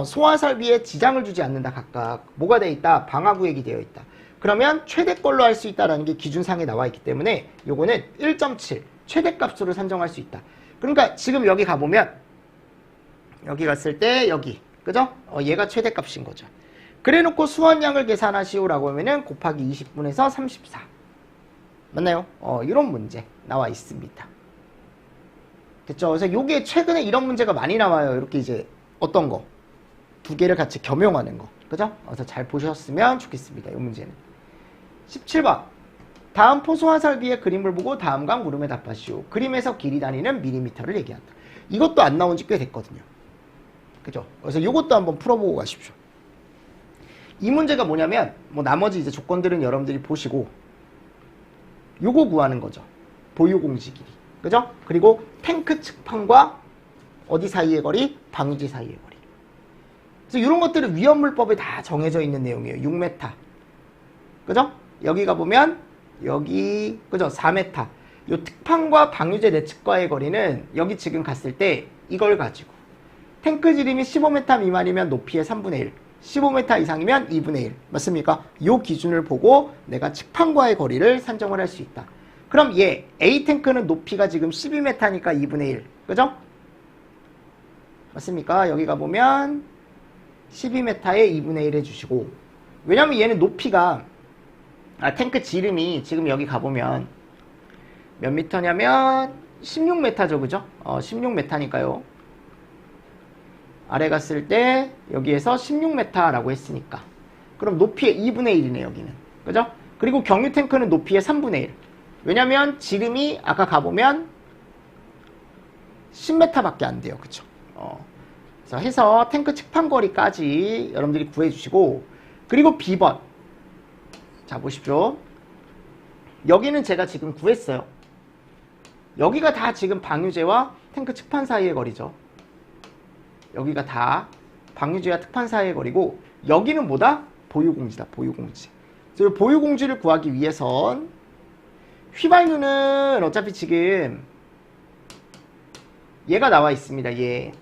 소화 설비에 지장을 주지 않는다. 각각. 뭐가 되어 있다? 방화구역이 되어 있다. 그러면 최대걸로 할 수 있다라는 게 기준상에 나와 있기 때문에 요거는 1.7 최대값으로 산정할 수 있다. 그러니까 지금 여기 가보면 여기 갔을 때 여기. 그죠? 얘가 최대값인 거죠. 그래놓고 수원량을 계산하시오라고 하면은 곱하기 20분에서 34. 맞나요? 이런 문제 나와 있습니다. 됐죠? 그래서 요게 최근에 이런 문제가 많이 나와요. 이렇게 이제 어떤 거? 2개를 같이 겸용하는 거. 그죠? 그래서 잘 보셨으면 좋겠습니다. 이 문제는. 17번. 다음 포소화 설비의 그림을 보고 다음과 물음에 답하시오. 그림에서 길이 다니는 밀리미터를 얘기한다. 이것도 안 나온 지 꽤 됐거든요. 그죠? 그래서 이것도 한번 풀어보고 가십시오. 이 문제가 뭐냐면 나머지 이제 조건들은 여러분들이 보시고 요거 구하는 거죠. 보유 공지 길이. 그죠? 그리고 탱크 측판과 어디 사이의 거리? 방유지 사이의 거리. 그래서 이런 것들은 위험물법에 다 정해져 있는 내용이에요. 6m. 그죠? 여기 가보면 여기 그죠? 4m. 요 특판과 방유제 내측과의 거리는 여기 지금 갔을 때 이걸 가지고 탱크 지름이 15m 미만이면 높이의 3분의 1, 15m 이상이면 2분의 1. 맞습니까? 이 기준을 보고 내가 측판과의 거리를 산정을 할 수 있다. 그럼 얘 A 탱크는 높이가 지금 12m니까 2분의 1. 그죠? 맞습니까? 여기 가보면 12m에 2분의 1 해주시고 왜냐면 얘는 높이가 탱크 지름이 지금 여기 가보면 몇 미터냐면 16m죠. 그죠? 16m니까요. 아래 갔을 때 여기에서 16m라고 했으니까 그럼 높이의 2분의 1이네 여기는. 그죠? 그리고 경유 탱크는 높이의 3분의 1. 왜냐면 지름이 아까 가보면 10m밖에 안 돼요. 그쵸? 그래서 해서 탱크 측판거리까지 여러분들이 구해주시고 그리고 B번. 자 보십시오. 여기는 제가 지금 구했어요. 여기가 다 지금 방유제와 탱크 측판 사이의 거리죠. 여기가 다 방유제와 특판 사이의 거리고 여기는 뭐다? 보유공지다. 보유공지. 그래서 보유공지를 구하기 위해선 휘발유는 어차피 지금 얘가 나와 있습니다. 얘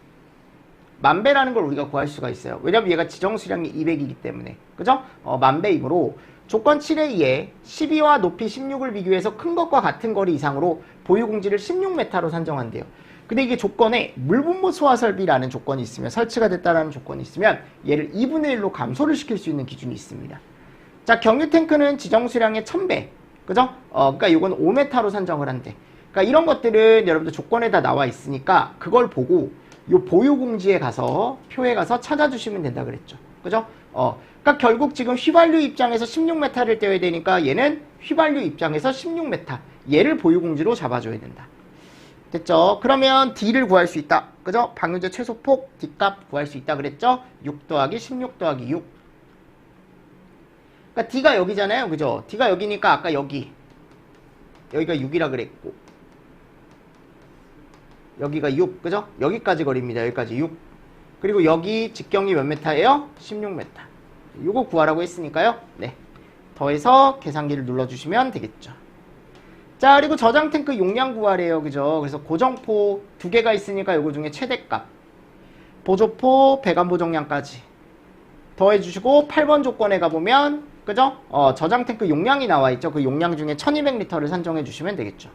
만배라는 걸 우리가 구할 수가 있어요. 왜냐면 얘가 지정수량이 200이기 때문에. 그죠? 만배이므로 조건 7에 2에 12와 높이 16을 비교해서 큰 것과 같은 거리 이상으로 보유공지를 16m로 산정한대요. 근데 이게 조건에 물분모 소화 설비라는 조건이 있으면, 설치가 됐다라는 조건이 있으면 얘를 2분의 1로 감소를 시킬 수 있는 기준이 있습니다. 자, 경유 탱크는 지정수량의 1000배. 그죠? 그러니까 이건 5m로 산정을 한대. 그러니까 이런 것들은 여러분들 조건에 다 나와 있으니까 그걸 보고 요 보유공지에 가서 표에 가서 찾아주시면 된다 그랬죠. 그죠? 그러니까 결국 지금 휘발유 입장에서 16m를 떼어야 되니까 얘는 휘발유 입장에서 16m. 얘를 보유공지로 잡아줘야 된다. 됐죠? 그러면 D를 구할 수 있다. 그죠? 방향제 최소폭 D값 구할 수 있다 그랬죠? 6 더하기 16 더하기 6. 그러니까 D가 여기잖아요. 그죠? D가 여기니까 아까 여기가 6이라 그랬고 여기가 6. 그죠? 여기까지 거리입니다. 여기까지 6. 그리고 여기 직경이 몇 m예요? 16m. 요거 구하라고 했으니까요. 네. 더해서 계산기를 눌러주시면 되겠죠. 자, 그리고 저장 탱크 용량 구하래요. 그죠? 그래서 고정포 2개가 있으니까 요거 중에 최대값. 보조포, 배관 보정량까지 더해주시고 8번 조건에 가보면 그죠? 저장 탱크 용량이 나와 있죠. 그 용량 중에 1200리터를 산정해 주시면 되겠죠.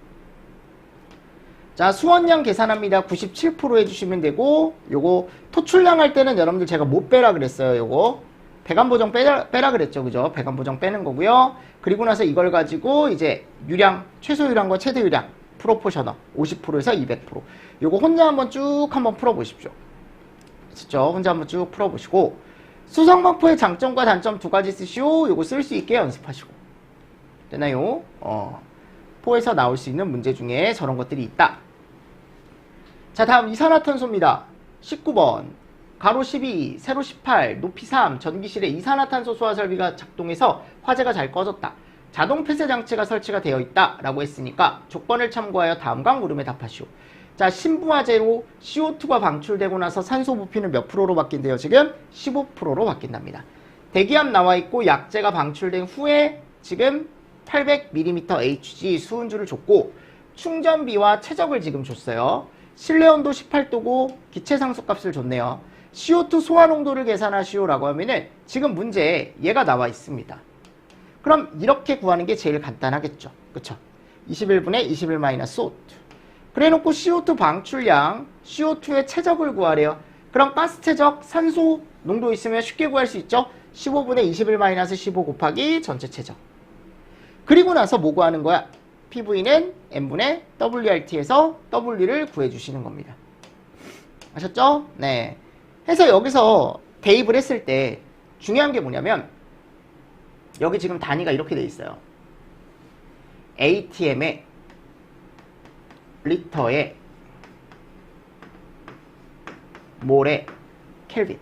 자, 수원량 계산합니다. 97% 해주시면 되고, 요거 토출량 할 때는 여러분들 제가 못 빼라 그랬어요. 요거 배관 보정 빼라 그랬죠. 그죠? 배관 보정 빼는 거고요. 그리고 나서 이걸 가지고 이제 유량, 최소 유량과 최대 유량 프로포셔널 50%에서 200%. 요거 혼자 한번 쭉 한번 풀어보십시오. 진짜 혼자 한번 쭉 풀어보시고, 수성방포의 장점과 단점 2가지 쓰시오. 요거 쓸 수 있게 연습하시고. 되나요? 포에서 나올 수 있는 문제 중에 저런 것들이 있다. 자, 다음 이산화탄소입니다. 19번. 가로 12, 세로 18, 높이 3, 전기실에 이산화탄소 소화 설비가 작동해서 화재가 잘 꺼졌다. 자동 폐쇄 장치가 설치가 되어 있다. 라고 했으니까 조건을 참고하여 다음과 물음에 답하시오. 자, 신부화재로 CO2가 방출되고 나서 산소 부피는 몇 프로로 바뀐대요? 지금 15%로 바뀐답니다. 대기압 나와 있고 약재가 방출된 후에 지금 800mm Hg 수은주를 줬고 충전비와 최적을 지금 줬어요. 실내 온도 18도고 기체 상수값을 줬네요. CO2 소화 농도를 계산하시오 라고 하면은 지금 문제에 얘가 나와 있습니다. 그럼 이렇게 구하는 게 제일 간단하겠죠. 그쵸? 21분의 21-5. 그래 놓고 CO2 방출량, CO2의 최적을 구하래요. 그럼 가스 최적, 산소 농도 있으면 쉽게 구할 수 있죠. 15분의 21-15 곱하기 전체 최적. 그리고 나서 뭐 구하는 거야? PV는 N분의 WRT에서 W를 구해주시는 겁니다. 아셨죠? 네. 해서 여기서 대입을 했을 때 중요한 게 뭐냐면 여기 지금 단위가 이렇게 돼 있어요. ATM에 리터에 몰에 켈빈.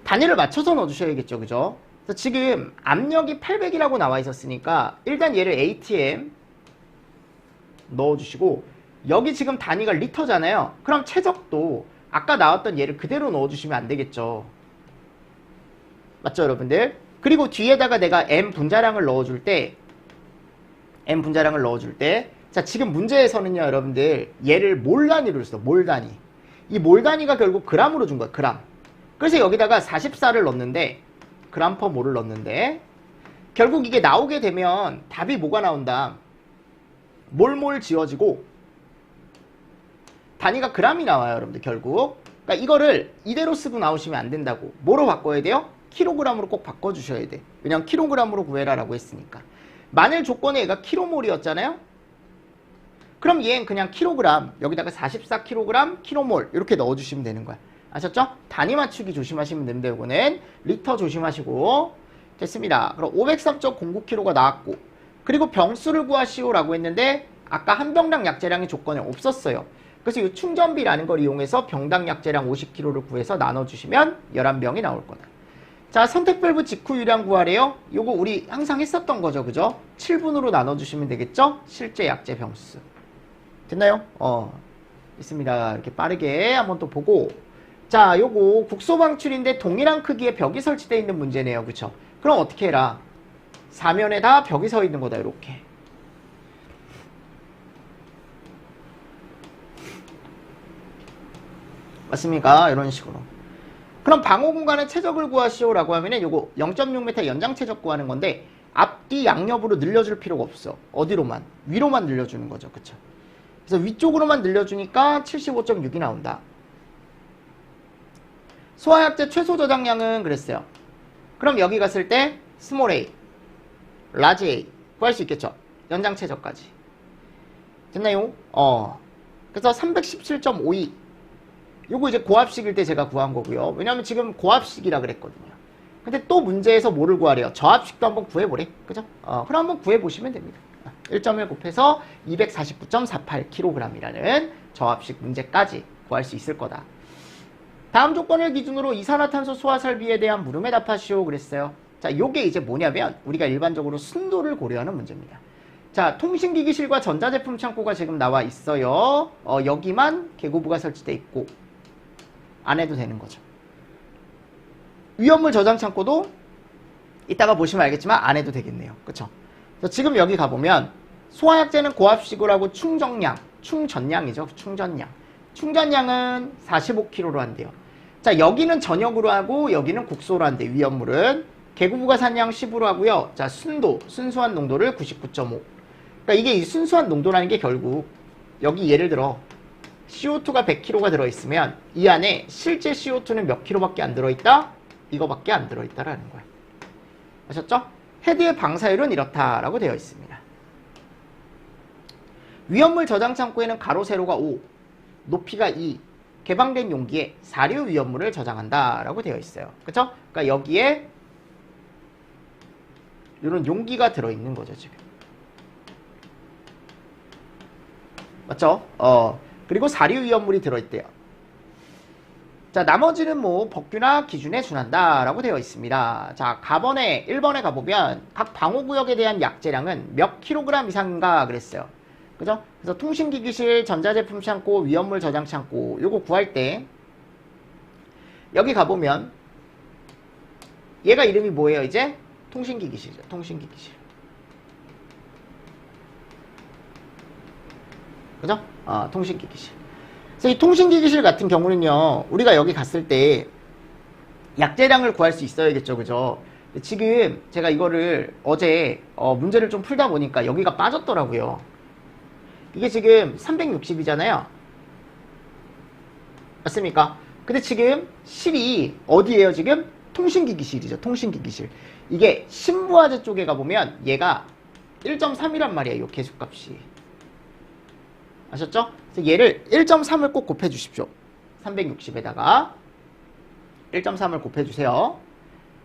단위를 맞춰서 넣어주셔야겠죠. 그죠? 그래서 지금 압력이 800이라고 나와 있었으니까 일단 얘를 ATM 넣어주시고 여기 지금 단위가 리터잖아요. 그럼 최적도 아까 나왔던 얘를 그대로 넣어주시면 안 되겠죠. 맞죠, 여러분들? 그리고 뒤에다가 내가 M 분자량을 넣어줄 때 자, 지금 문제에서는요, 여러분들 얘를 몰 단위로 써. 몰 단위. 이 몰 단위가 결국 그람으로 준 거야. 그람. 그래서 여기다가 44를 넣었는데 그람 퍼 몰을 넣었는데 결국 이게 나오게 되면 답이 뭐가 나온다. 몰몰 지워지고 단위가 그람이 나와요. 여러분들 결국. 그러니까 이거를 이대로 쓰고 나오시면 안 된다고. 뭐로 바꿔야 돼요? 킬로그램으로 꼭 바꿔주셔야 돼. 왜냐면 킬로그램으로 구해라 라고 했으니까. 만일 조건에 얘가 킬로몰이었잖아요. 그럼 얘는 그냥 킬로그램, 여기다가 44kg 킬로몰 이렇게 넣어주시면 되는 거야. 아셨죠? 단위 맞추기 조심하시면 됩니다. 이거는 리터 조심하시고. 됐습니다. 그럼 503.09kg가 나왔고, 그리고 병수를 구하시오 라고 했는데 아까 한 병당 약재량이 조건에 없었어요. 그래서 이 충전비라는 걸 이용해서 병당 약재량 50kg를 구해서 나눠주시면 11병이 나올 거다. 자, 선택 밸브 직후 유량 구하래요. 요거 우리 항상 했었던 거죠. 그죠? 7분으로 나눠주시면 되겠죠? 실제 약재 병수. 됐나요? 있습니다. 이렇게 빠르게 한번 또 보고. 자, 요거 국소 방출인데 동일한 크기의 벽이 설치되어 있는 문제네요. 그쵸? 그럼 어떻게 해라? 사면에 다 벽이 서 있는 거다. 이렇게. 맞습니까? 이런 식으로. 그럼 방호 공간의 최적을 구하시오라고 하면은 요거 0.6m 연장 최적 구하는 건데 앞뒤 양옆으로 늘려줄 필요가 없어. 어디로만? 위로만 늘려주는 거죠. 그쵸? 그래서 위쪽으로만 늘려주니까 75.6이 나온다. 소화약제 최소 저장량은 그랬어요. 그럼 여기 갔을 때 스몰 a, 라지 a 구할 수 있겠죠? 연장 최저까지. 됐나요? 그래서 317.52. 요거 이제 고압식일 때 제가 구한 거고요. 왜냐면 지금 고압식이라 그랬거든요. 근데 또 문제에서 뭐를 구하래요? 저압식도 한번 구해보래. 그죠? 그럼 한번 구해보시면 됩니다. 1.1 곱해서 249.48kg이라는 저압식 문제까지 구할 수 있을 거다. 다음 조건을 기준으로 이산화탄소 소화 설비에 대한 물음에 답하시오 그랬어요. 자, 요게 이제 뭐냐면 우리가 일반적으로 순도를 고려하는 문제입니다. 자, 통신기기실과 전자제품 창고가 지금 나와 있어요. 여기만 계고부가 설치되어 있고 안 해도 되는 거죠. 위험물 저장 창고도 이따가 보시면 알겠지만 안 해도 되겠네요. 그쵸? 그래서 지금 여기 가보면 소화약제는 고압식으로 하고 충전량이죠. 충전량은 45kg로 한대요. 자, 여기는 전역으로 하고 여기는 국소로 한대. 위험물은 계고부가 산량 10으로 하고요. 자, 순수한 농도를 99.5. 그러니까 이게 이 순수한 농도라는 게 결국 여기 예를 들어 CO2가 100kg가 들어있으면 이 안에 실제 CO2는 몇 kg밖에 안 들어있다? 이거밖에 안 들어있다라는 거예요. 아셨죠? 헤드의 방사율은 이렇다라고 되어 있습니다. 위험물 저장 창고에는 가로 세로가 5, 높이가 2, 개방된 용기에 사류 위험물을 저장한다라고 되어 있어요. 그쵸? 그러니까 여기에 이런 용기가 들어있는 거죠, 지금. 맞죠? 그리고 사류 위험물이 들어있대요. 자, 나머지는 뭐 법규나 기준에 준한다라고 되어 있습니다. 자, 1번에 가보면 각 방호구역에 대한 약제량은 몇 킬로그램 이상인가 그랬어요. 그죠? 그래서 통신기기실, 전자제품 창고, 위험물 저장 창고 요거 구할 때 여기 가보면 얘가 이름이 뭐예요? 이제 통신기기실이죠. 통신기기실. 그죠? 통신기기실. 그래서 이 통신기기실 같은 경우는요, 우리가 여기 갔을 때 약제량을 구할 수 있어야겠죠. 그죠? 지금 제가 이거를 어제 문제를 좀 풀다 보니까 여기가 빠졌더라고요. 이게 지금 360이잖아요. 맞습니까? 근데 지금 실이 어디예요? 지금 통신기기실이죠. 통신기기실. 이게 신부화재 쪽에 가보면 얘가 1.3이란 말이에요. 이 계수값이. 아셨죠? 그래서 얘를 1.3을 꼭 곱해주십시오. 360에다가 1.3을 곱해주세요.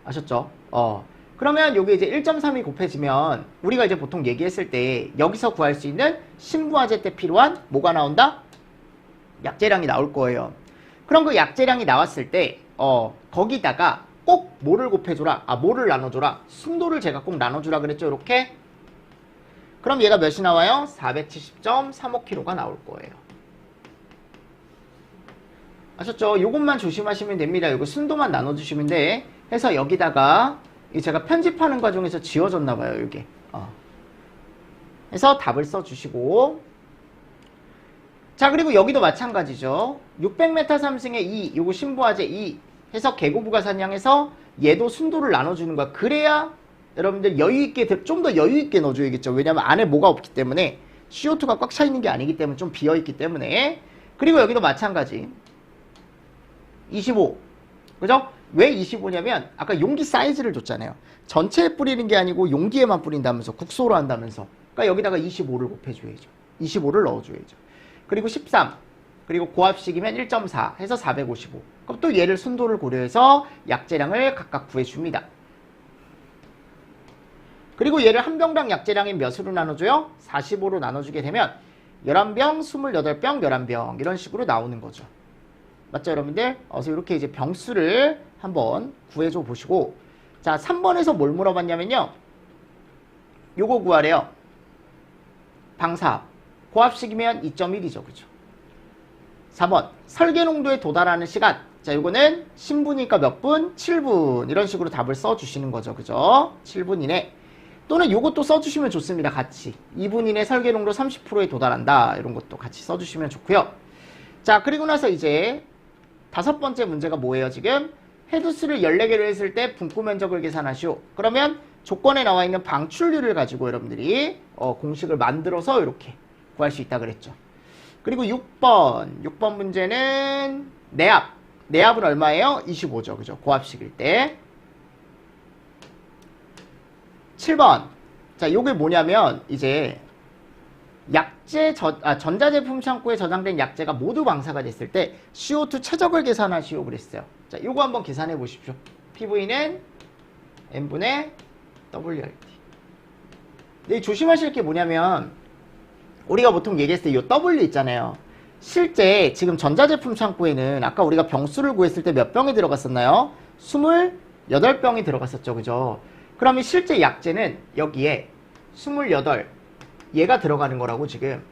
아셨죠? 그러면 요게 이제 1.3이 곱해지면 우리가 이제 보통 얘기했을 때 여기서 구할 수 있는 신부화재 때 필요한 뭐가 나온다? 약제량이 나올 거예요. 그럼 그 약제량이 나왔을 때 거기다가 꼭 뭐를 곱해줘라? 뭐를 나눠줘라? 순도를 제가 꼭 나눠주라 그랬죠? 이렇게. 그럼 얘가 몇이 나와요? 470.35kg가 나올 거예요. 아셨죠? 요것만 조심하시면 됩니다. 요거 순도만 나눠주시면 돼. 해서 여기다가 제가 편집하는 과정에서 지워졌나봐요. 요게. 해서 답을 써주시고. 자, 그리고 여기도 마찬가지죠. 600m 3승에 2, 요거 신부화재 2 해서 계고부가 산량해서 얘도 순도를 나눠주는 거야. 그래야 여러분들 여유있게, 좀 더 여유있게 넣어줘야겠죠. 왜냐면 안에 뭐가 없기 때문에 CO2가 꽉 차 있는 게 아니기 때문에 좀 비어있기 때문에. 그리고 여기도 마찬가지. 25. 그죠? 왜 25냐면 아까 용기 사이즈를 줬잖아요. 전체에 뿌리는 게 아니고 용기에만 뿌린다면서, 국소로 한다면서. 그러니까 여기다가 25를 곱해줘야죠. 25를 넣어줘야죠. 그리고 13. 그리고 고압식이면 1.4 해서 455. 그럼 또 얘를 순도를 고려해서 약제량을 각각 구해줍니다. 그리고 얘를 한 병당 약제량이 몇으로 나눠줘요? 45로 나눠주게 되면 11병, 28병, 11병 이런 식으로 나오는 거죠. 맞죠, 여러분들? 그래서 이렇게 이제 병수를 한번 구해줘 보시고. 자, 3번에서 뭘 물어봤냐면요. 요거 구하래요. 방사압. 고압식이면 2.1이죠. 그죠? 4번. 설계 농도에 도달하는 시간. 자, 요거는 신분이니까 몇 분? 7분. 이런 식으로 답을 써주시는 거죠. 그죠? 7분 이내. 또는 요것도 써주시면 좋습니다. 같이. 2분 이내 설계 농도 30%에 도달한다. 이런 것도 같이 써주시면 좋고요. 자, 그리고 나서 이제 다섯 번째 문제가 뭐예요, 지금? 헤드수를 14개를 했을 때 분구 면적을 계산하시오. 그러면 조건에 나와 있는 방출률을 가지고 여러분들이 공식을 만들어서 이렇게 구할 수 있다 그랬죠. 그리고 6번 문제는 내압. 내압은 얼마예요? 25죠. 그죠? 고압식일 때. 7번. 자, 요게 뭐냐면 이제 약재 전자제품 창고에 저장된 약재가 모두 방사가 됐을 때 CO2 최적을 계산하시오 그랬어요. 자, 요거 한번 계산해 보십시오. PV는 N분의 WRT. 근데 조심하실 게 뭐냐면 우리가 보통 얘기했을 때 요 W 있잖아요. 실제 지금 전자제품 창고에는 아까 우리가 병수를 구했을 때 몇 병이 들어갔었나요? 28병이 들어갔었죠. 그죠? 그러면 실제 약재는 여기에 28 얘가 들어가는 거라고 지금.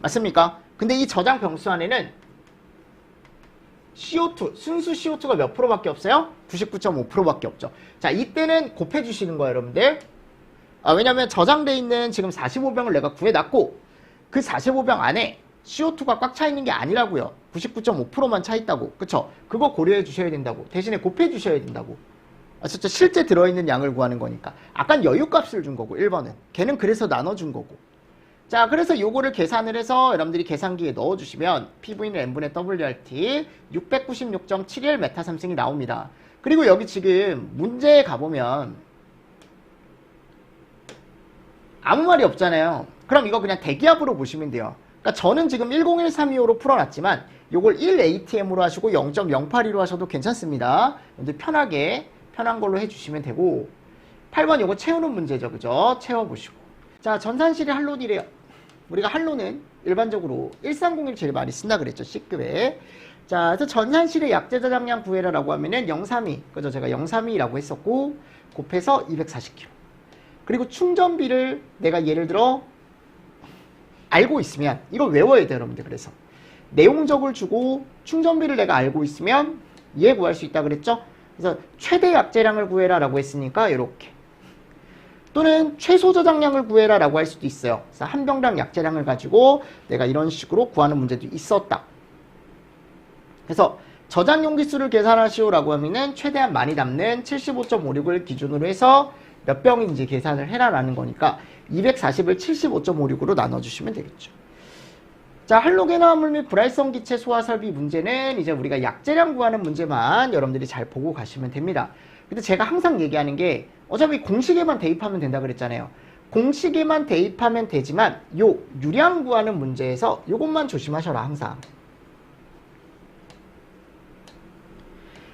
맞습니까? 근데 이 저장 병수 안에는 CO2, 순수 CO2가 몇 프로밖에 없어요? 99.5%밖에 없죠. 자, 이때는 곱해 주시는 거예요, 여러분들. 왜냐면 저장돼 있는 지금 45병을 내가 구해놨고 그 45병 안에 CO2가 꽉 차 있는 게 아니라고요. 99.5%만 차 있다고. 그쵸? 그거 고려해 주셔야 된다고. 대신에 곱해 주셔야 된다고. 진짜 실제 들어있는 양을 구하는 거니까. 아까 여유값을 준 거고 1번은. 걔는 그래서 나눠준 거고. 자, 그래서 요거를 계산을 해서 여러분들이 계산기에 넣어주시면 PV는 N분의 WRT 696.71 메타 3승이 나옵니다. 그리고 여기 지금 문제에 가보면 아무 말이 없잖아요. 그럼 이거 그냥 대기압으로 보시면 돼요. 그러니까 저는 지금 101325로 풀어놨지만 요걸 1ATM으로 하시고 0.082로 하셔도 괜찮습니다. 근데 편한 걸로 해주시면 되고 8번 요거 채우는 문제죠. 그죠? 채워보시고. 자, 전산실의 할로디래요. 우리가 할로는 일반적으로 1301 제일 많이 쓴다 그랬죠. C급에. 자, 그래서 전산실의 약재 저장량 구해라라고 하면은 032. 그죠? 제가 032라고 했었고 곱해서 240kg. 그리고 충전비를 내가 예를 들어 알고 있으면 이걸 외워야 돼요, 여러분들. 그래서 내용적을 주고 충전비를 내가 알고 있으면 얘 구할 수 있다 그랬죠? 그래서 최대 약재량을 구해라 라고 했으니까 이렇게. 또는 최소 저장량을 구해라 라고 할 수도 있어요. 그래서 한 병당 약재량을 가지고 내가 이런 식으로 구하는 문제도 있었다. 그래서 저장 용기수를 계산하시오 라고 하면은 최대한 많이 담는 75.56을 기준으로 해서 몇 병인지 계산을 해라 라는 거니까 240을 75.56으로 나눠주시면 되겠죠. 자, 할로겐 화합물 및 불활성 기체 소화 설비 문제는 이제 우리가 약재량 구하는 문제만 여러분들이 잘 보고 가시면 됩니다. 근데 제가 항상 얘기하는 게 어차피 공식에만 대입하면 된다 그랬잖아요. 공식에만 대입하면 되지만 요 유량 구하는 문제에서 요것만 조심하셔라 항상.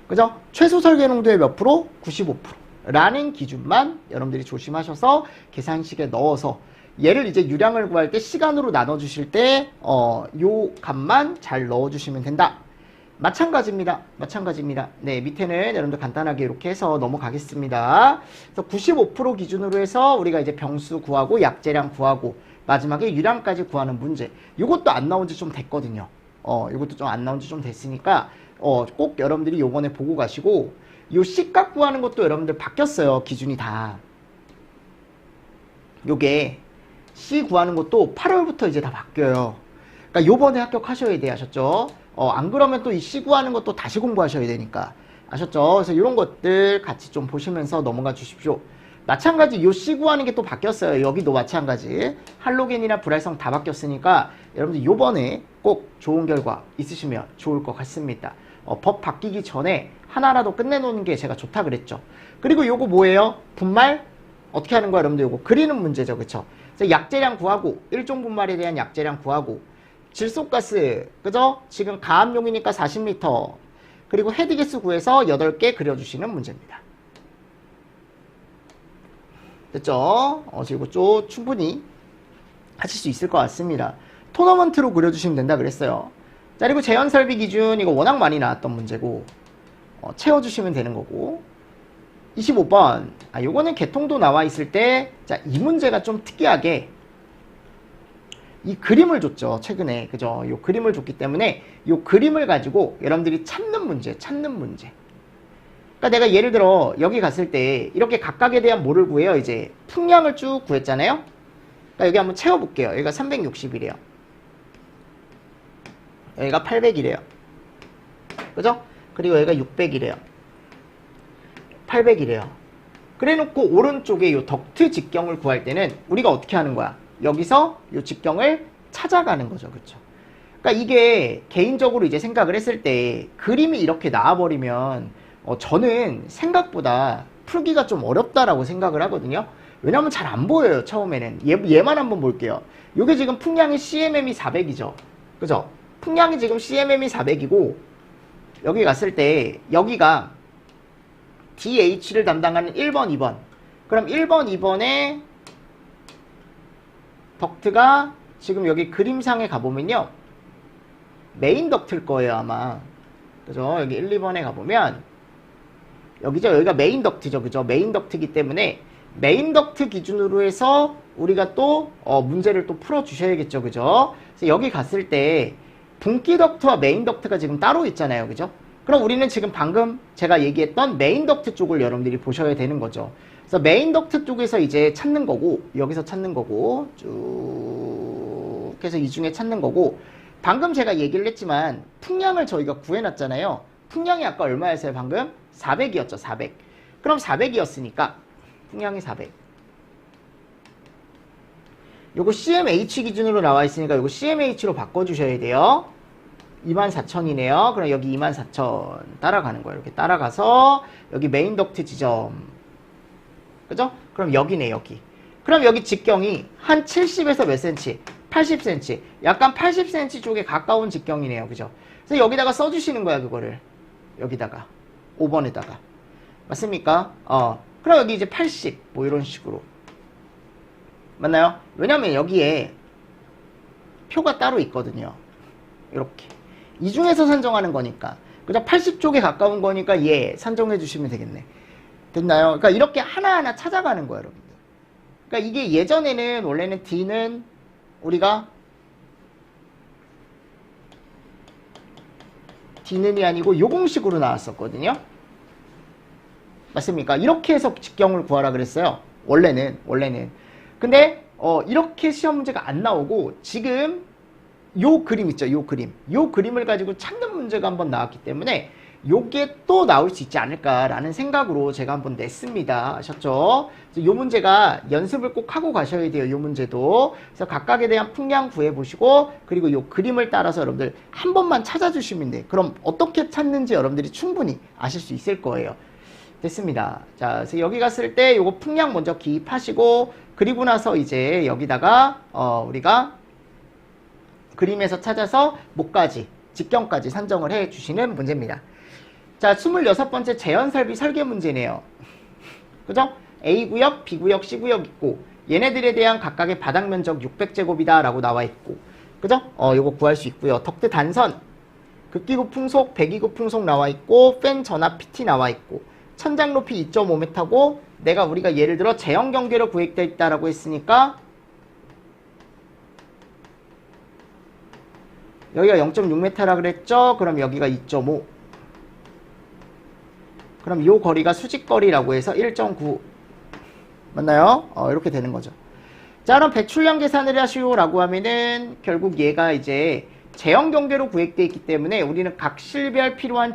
그죠? 최소 설계 농도의 몇 프로? 95% 라는 기준만 여러분들이 조심하셔서 계산식에 넣어서 얘를 이제 유량을 구할 때 시간으로 나눠주실 때 요 값만 잘 넣어주시면 된다. 마찬가지입니다. 네, 밑에는 여러분들 간단하게 이렇게 해서 넘어가겠습니다. 그래서 95% 기준으로 해서 우리가 이제 병수 구하고 약재량 구하고 마지막에 유량까지 구하는 문제. 이것도 안 나온 지 좀 됐거든요. 이것도 좀 안 나온 지 좀 됐으니까 꼭 여러분들이 요번에 보고 가시고 요 C값 구하는 것도 여러분들 바뀌었어요. 기준이 다. 요게 C 구하는 것도 8월부터 이제 다 바뀌어요. 그러니까 요번에 합격하셔야 돼. 아셨죠? 안 그러면 또 이 C 구하는 것도 다시 공부하셔야 되니까. 아셨죠? 그래서 이런 것들 같이 좀 보시면서 넘어가 주십시오. 마찬가지 요 C 구하는 게 또 바뀌었어요. 여기도 마찬가지. 할로겐이나 불활성 다 바뀌었으니까 여러분들 요번에 꼭 좋은 결과 있으시면 좋을 것 같습니다. 법 바뀌기 전에 하나라도 끝내놓는 게 제가 좋다 그랬죠. 그리고 요거 뭐예요? 분말 어떻게 하는 거야 여러분들? 요거 그리는 문제죠. 그쵸? 그래서 약재량 구하고 1종 분말에 대한 약재량 구하고 질소가스 그죠? 지금 가압용이니까 40L 그리고 헤드기스 구해서 8개 그려주시는 문제입니다. 됐죠? 그리고 좀 충분히 하실 수 있을 것 같습니다. 토너먼트로 그려주시면 된다 그랬어요. 자, 그리고 재현설비 기준 이거 워낙 많이 나왔던 문제고 채워주시면 되는 거고 25번 요거는 개통도 나와 있을 때 자, 이 문제가 좀 특이하게 이 그림을 줬죠. 최근에 그죠? 요 그림을 줬기 때문에 요 그림을 가지고 여러분들이 찾는 문제. 그러니까 내가 예를 들어 여기 갔을 때 이렇게 각각에 대한 뭐를 구해요? 이제 풍량을 쭉 구했잖아요. 그러니까 여기 한번 채워볼게요. 여기가 360이래요. 여기가 800이래요. 그죠? 그리고 여기가 600이래요. 800이래요. 그래 놓고 오른쪽에 요 덕트 직경을 구할 때는 우리가 어떻게 하는 거야? 여기서 요 직경을 찾아가는 거죠. 그쵸? 그러니까 이게 개인적으로 이제 생각을 했을 때 그림이 이렇게 나와버리면 저는 생각보다 풀기가 좀 어렵다라고 생각을 하거든요. 왜냐면 잘 안 보여요. 처음에는. 얘만 한번 볼게요. 요게 지금 풍량이 CMM이 400이죠. 그죠? 풍량이 지금 CMM이 400이고 여기 갔을 때 여기가 DH를 담당하는 1번, 2번. 그럼 1번, 2번에 덕트가 지금 여기 그림상에 가보면요. 메인 덕트일 거예요, 아마. 그죠? 여기 1, 2번에 가보면 여기죠. 여기가 메인 덕트죠. 그죠? 메인 덕트이기 때문에 메인 덕트 기준으로 해서 우리가 또 문제를 또 풀어주셔야겠죠. 그죠? 그래서 여기 갔을 때 분기 덕트와 메인 덕트가 지금 따로 있잖아요. 그죠? 그럼 우리는 지금 방금 제가 얘기했던 메인 덕트 쪽을 여러분들이 보셔야 되는 거죠. 그래서 메인 덕트 쪽에서 이제 찾는 거고, 여기서 찾는 거고, 쭉 해서 이 중에 찾는 거고, 방금 제가 얘기를 했지만 풍량을 저희가 구해놨잖아요. 풍량이 아까 얼마였어요? 방금 400이었죠. 400. 그럼 400이었으니까 풍량이 400. 요거 CMH 기준으로 나와 있으니까 요거 CMH로 바꿔주셔야 돼요. 24,000이네요. 그럼 여기 24,000 따라가는 거예요. 이렇게 따라가서 여기 메인 덕트 지점. 그죠? 그럼 여기네, 여기. 그럼 여기 직경이 한 70에서 몇 cm? 80cm. 약간 80cm 쪽에 가까운 직경이네요. 그죠? 그래서 여기다가 써주시는 거야, 그거를. 여기다가. 5번에다가. 맞습니까? 그럼 여기 이제 80. 뭐 이런 식으로. 맞나요? 왜냐면 여기에 표가 따로 있거든요. 이렇게. 이 중에서 산정하는 거니까. 그죠? 80쪽에 가까운 거니까 얘 산정해 주시면 되겠네. 됐나요? 그러니까 이렇게 하나하나 찾아가는 거예요, 여러분들. 그러니까 이게 예전에는 원래는 D는 우리가 D는이 아니고 요 공식으로 나왔었거든요. 맞습니까? 이렇게 해서 직경을 구하라 그랬어요. 원래는. 근데 이렇게 시험 문제가 안 나오고 지금 요 그림 있죠. 요 그림을 가지고 찾는 문제가 한번 나왔기 때문에 요게 또 나올 수 있지 않을까라는 생각으로 제가 한번 냈습니다. 아셨죠? 요 문제가 연습을 꼭 하고 가셔야 돼요. 요 문제도. 그래서 각각에 대한 풍량 구해보시고 그리고 요 그림을 따라서 여러분들 한 번만 찾아주시면 돼요. 그럼 어떻게 찾는지 여러분들이 충분히 아실 수 있을 거예요. 됐습니다. 자, 그래서 여기 갔을 때 요거 풍량 먼저 기입하시고 그리고 나서 이제 여기다가 우리가 그림에서 찾아서 목까지, 직경까지 산정을 해 주시는 문제입니다. 자, 26번째 재현설비 설계 문제네요. 그죠? A구역, B구역, C구역 있고 얘네들에 대한 각각의 바닥 면적 600제곱이다 라고 나와 있고 그죠? 요거 구할 수 있고요. 덕트 단선, 극기구 풍속, 배기구 풍속 나와 있고 팬 전압 PT 나와 있고 천장 높이 2.5m고 우리가 예를 들어 제형 경계로 구획되어 있다라고 했으니까 여기가 0.6m라 그랬죠? 그럼 여기가 2.5. 그럼 요 거리가 수직거리라고 해서 1.9. 맞나요? 이렇게 되는 거죠. 자, 그럼 배출량 계산을 하시오라고 하면은 결국 얘가 이제 제형 경계로 구획되어 있기 때문에 우리는 각 실별 필요한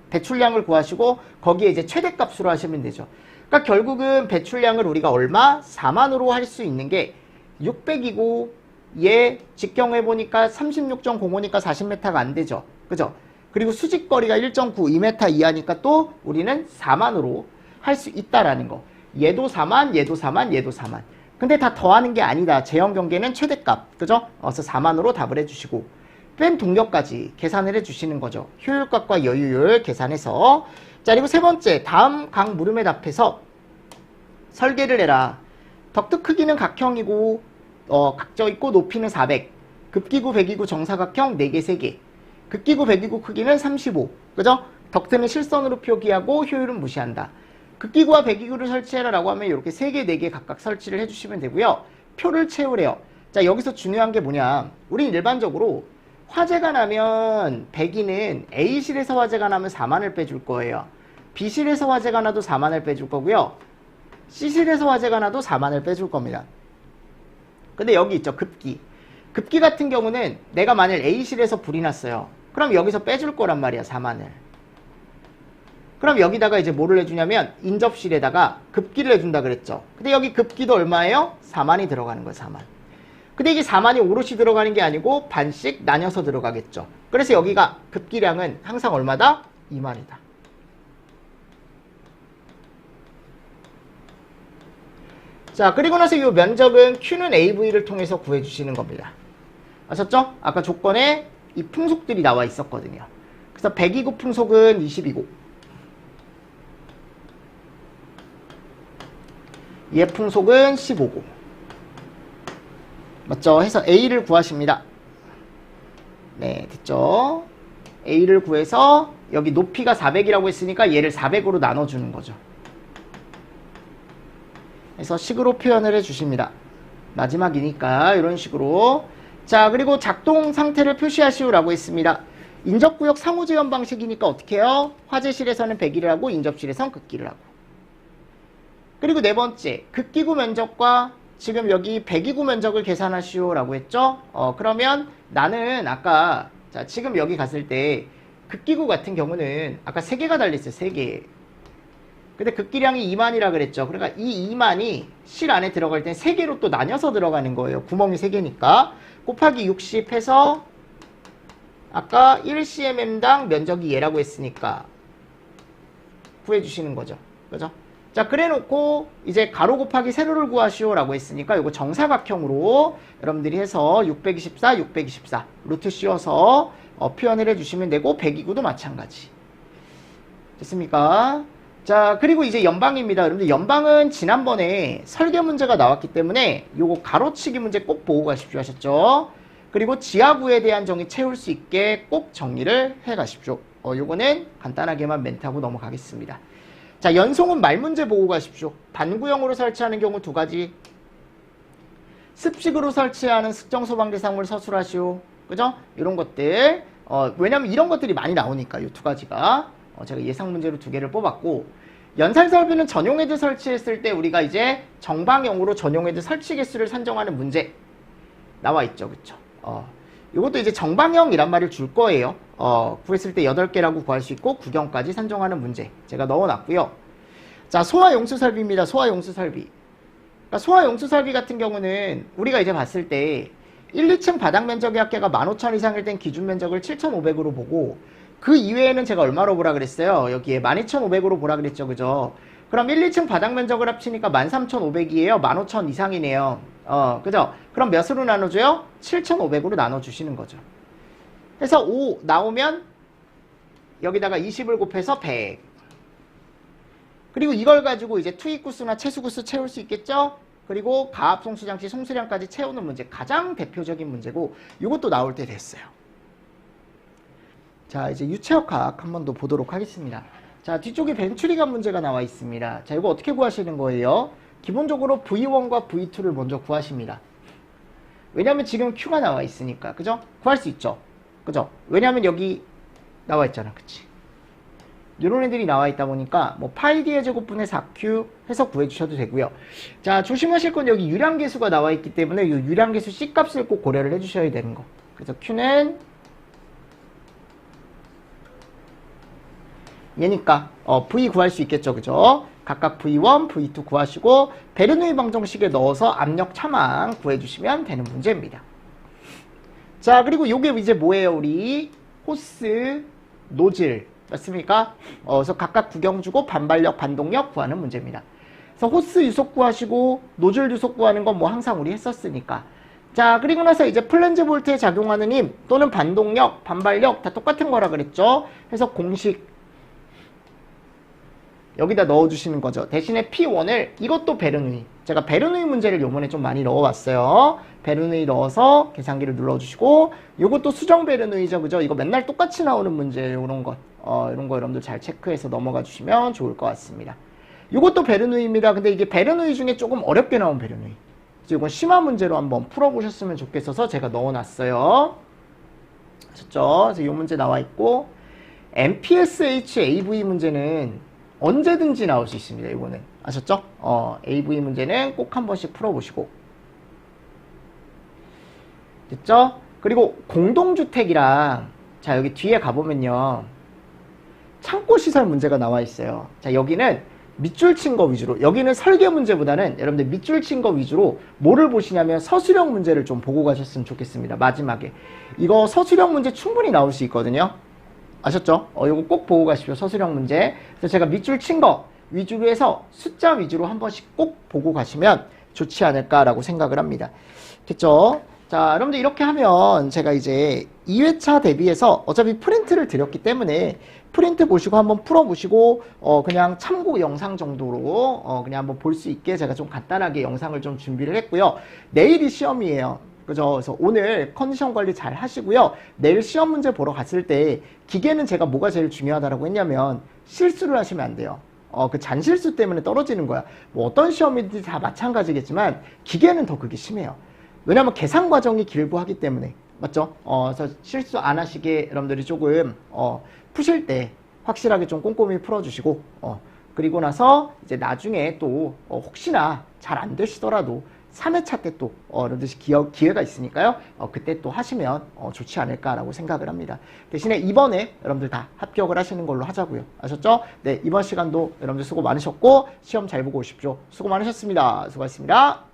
배출량을 구하시고 거기에 이제 최대값으로 하시면 되죠. 그러니까 결국은 배출량을 우리가 얼마? 4만으로 할 수 있는 게 600이고 얘 직경해보니까 36.05니까 40m가 안 되죠. 그죠? 그리고 수직거리가 1.9, 2m 이하니까 또 우리는 4만으로 할 수 있다라는 거. 얘도 4만, 얘도 4만, 얘도 4만. 근데 다 더하는 게 아니다. 제형 경계는 최대값. 그죠? 그래서 4만으로 답을 해주시고 뺀 동력까지 계산을 해주시는 거죠. 효율값과 여유율 계산해서. 자, 그리고 세 번째, 다음 각 물음에 답해서 설계를 해라. 덕트 크기는 각형이고 각져 있고 높이는 400. 급기구, 배기구, 정사각형 4개, 3개. 급기구, 배기구 크기는 35. 그죠? 덕트는 실선으로 표기하고 효율은 무시한다. 급기구와 배기구를 설치해라 라고 하면 이렇게 3개, 4개 각각 설치를 해주시면 되고요. 표를 채우래요. 자, 여기서 중요한 게 뭐냐. 우린 일반적으로 화재가 나면 배기는 A실에서 화재가 나면 4만을 빼줄 거예요. B실에서 화재가 나도 4만을 빼줄 거고요. C실에서 화재가 나도 4만을 빼줄 겁니다. 근데 여기 있죠. 급기. 급기 같은 경우는 내가 만일 A실에서 불이 났어요. 그럼 여기서 빼줄 거란 말이야. 4만을. 그럼 여기다가 이제 뭐를 해주냐면 인접실에다가 급기를 해준다 그랬죠. 근데 여기 급기도 얼마예요? 4만이 들어가는 거예요. 4만. 근데 이게 4만이 오롯이 들어가는 게 아니고 반씩 나뉘어서 들어가겠죠. 그래서 여기가 급기량은 항상 얼마다? 2만이다. 자, 그리고 나서 이 면적은 Q는 AV를 통해서 구해주시는 겁니다. 아셨죠? 아까 조건에 이 풍속들이 나와 있었거든요. 그래서 102구 풍속은 22구. 얘 풍속은 15구. 맞죠? 해서 A를 구하십니다. 네, 됐죠? A를 구해서 여기 높이가 400이라고 했으니까 얘를 400으로 나눠주는 거죠. 그래서 식으로 표현을 해주십니다. 마지막이니까 이런 식으로. 자, 그리고 작동 상태를 표시하시오라고 했습니다. 인접구역 상호재현 방식이니까 어떻게 해요? 화재실에서는 배기를 하고 인접실에서는 급기를 하고. 그리고 네 번째, 급기구 면적과 지금 여기 배기구 면적을 계산하시오라고 했죠? 그러면 나는 아까 자 지금 여기 갔을 때 급기구 같은 경우는 아까 3개가 달려있어요. 3개. 근데 급기량이 2만이라 그랬죠. 그러니까 이 2만이 실 안에 들어갈 땐 3개로 또 나뉘어서 들어가는 거예요. 구멍이 3개니까. 곱하기 60 해서 아까 1cmm당 면적이 얘라고 했으니까 구해주시는 거죠. 그죠? 자, 그래 놓고 이제 가로 곱하기 세로를 구하시오 라고 했으니까 이거 정사각형으로 여러분들이 해서 624, 624 루트 씌워서 표현을 해주시면 되고 102구도 마찬가지. 됐습니까? 자, 그리고 이제 연방입니다. 여러분들 연방은 지난번에 설계 문제가 나왔기 때문에 요거 가로치기 문제 꼭 보고 가십시오 하셨죠? 그리고 지하부에 대한 정의 채울 수 있게 꼭 정리를 해 가십시오. 요거는 간단하게만 멘트하고 넘어가겠습니다. 자, 연송은 말 문제 보고 가십시오. 반구형으로 설치하는 경우 2가지. 습식으로 설치하는 특정소방 대상물 서술하시오. 그죠? 이런 것들. 왜냐면 이런 것들이 많이 나오니까 이 2가지가. 제가 예상 문제로 2개를 뽑았고, 연살설비는 전용 헤드 설치했을 때 우리가 이제 정방형으로 전용 헤드 설치 개수를 산정하는 문제 나와 있죠. 그쵸? 이것도 이제 정방형이란 말을 줄 거예요. 구했을 때 8개라고 구할 수 있고 9경까지 산정하는 문제 제가 넣어놨고요. 자, 소화용수설비입니다. 소화용수설비. 그러니까 소화용수설비 같은 경우는 우리가 이제 봤을 때 1, 2층 바닥 면적의 합계가 15,000 이상일 땐 기준 면적을 7,500으로 보고 그 이외에는 제가 얼마로 보라 그랬어요? 여기에 12,500으로 보라 그랬죠. 그죠? 그럼 1, 2층 바닥 면적을 합치니까 13,500이에요. 15,000 이상이네요. 그죠? 그럼 몇으로 나눠줘요? 7,500으로 나눠주시는 거죠. 그래서 5 나오면 여기다가 20을 곱해서 100. 그리고 이걸 가지고 이제 투입구수나 채수구수 채울 수 있겠죠? 그리고 가압 송수장치 송수량까지 채우는 문제. 가장 대표적인 문제고 이것도 나올 때 됐어요. 자, 이제 유체역학 한 번 더 보도록 하겠습니다. 자, 뒤쪽에 벤츄리가 문제가 나와 있습니다. 자, 이거 어떻게 구하시는 거예요? 기본적으로 V1과 V2를 먼저 구하십니다. 왜냐면 지금 Q가 나와 있으니까. 그죠? 구할 수 있죠? 그죠? 왜냐면 여기 나와 있잖아. 그치? 이런 애들이 나와 있다 보니까 뭐 파이 D의 제곱분의 4Q 해서 구해주셔도 되고요. 자, 조심하실 건 여기 유량계수가 나와 있기 때문에 이 유량계수 C값을 꼭 고려를 해주셔야 되는 거. 그래서 Q는 얘니까 V 구할 수 있겠죠. 그죠? 각각 V1, V2 구하시고 베르누이 방정식에 넣어서 압력 차망 구해주시면 되는 문제입니다. 자, 그리고 요게 이제 뭐예요? 우리 호스, 노즐 맞습니까? 그래서 각각 구경 주고 반발력, 반동력 구하는 문제입니다. 그래서 호스 유속 구하시고 노즐 유속 구하는 건 뭐 항상 우리 했었으니까. 자, 그리고 나서 이제 플랜지 볼트에 작용하는 힘 또는 반동력, 반발력 다 똑같은 거라 그랬죠. 그래서 공식 여기다 넣어주시는 거죠. 대신에 P1을 이것도 베르누이. 제가 베르누이 문제를 요번에 좀 많이 넣어봤어요. 베르누이 넣어서 계산기를 눌러주시고 요것도 수정 베르누이죠. 그죠? 이거 맨날 똑같이 나오는 문제예요. 이런 것. 이런 거 여러분들 잘 체크해서 넘어가 주시면 좋을 것 같습니다. 요것도 베르누이입니다. 근데 이게 베르누이 중에 조금 어렵게 나온 베르누이. 그래서 이건 심화 문제로 한번 풀어보셨으면 좋겠어서 제가 넣어놨어요. 아셨죠? 그래서 요 문제 나와 있고 MPSH AV 문제는 언제든지 나올 수 있습니다. 이거는 아셨죠? AV 문제는 꼭 한 번씩 풀어보시고 됐죠? 그리고 공동주택이랑 자 여기 뒤에 가보면요 창고 시설 문제가 나와 있어요. 자, 여기는 밑줄 친 거 위주로, 여기는 설계 문제보다는 여러분들 밑줄 친 거 위주로 뭐를 보시냐면 서술형 문제를 좀 보고 가셨으면 좋겠습니다. 마지막에 이거 서술형 문제 충분히 나올 수 있거든요. 아셨죠? 이거 꼭 보고 가십시오. 서술형 문제. 그래서 제가 밑줄 친 거 위주로 해서 숫자 위주로 한 번씩 꼭 보고 가시면 좋지 않을까라고 생각을 합니다. 됐죠? 자, 여러분들 이렇게 하면 제가 이제 2회차 대비해서 어차피 프린트를 드렸기 때문에 프린트 보시고 한번 풀어보시고 그냥 참고 영상 정도로 그냥 한번 볼 수 있게 제가 좀 간단하게 영상을 좀 준비를 했고요. 내일이 시험이에요. 그죠? 그래서 오늘 컨디션 관리 잘 하시고요. 내일 시험 문제 보러 갔을 때 기계는 제가 뭐가 제일 중요하다고 했냐면 실수를 하시면 안 돼요. 그 잔실수 때문에 떨어지는 거야. 뭐 어떤 시험이든지 다 마찬가지겠지만 기계는 더 그게 심해요. 왜냐하면 계산 과정이 길고 하기 때문에. 맞죠? 그래서 실수 안 하시게 여러분들이 조금 푸실 때 확실하게 좀 꼼꼼히 풀어주시고 그리고 나서 이제 나중에 또 혹시나 잘 안 되시더라도 3회차 때 또 여러분들 기회가 있으니까요. 그때 또 하시면 좋지 않을까라고 생각을 합니다. 대신에 이번에 여러분들 다 합격을 하시는 걸로 하자고요. 아셨죠? 네, 이번 시간도 여러분들 수고 많으셨고 시험 잘 보고 오십시오. 수고 많으셨습니다. 수고하셨습니다.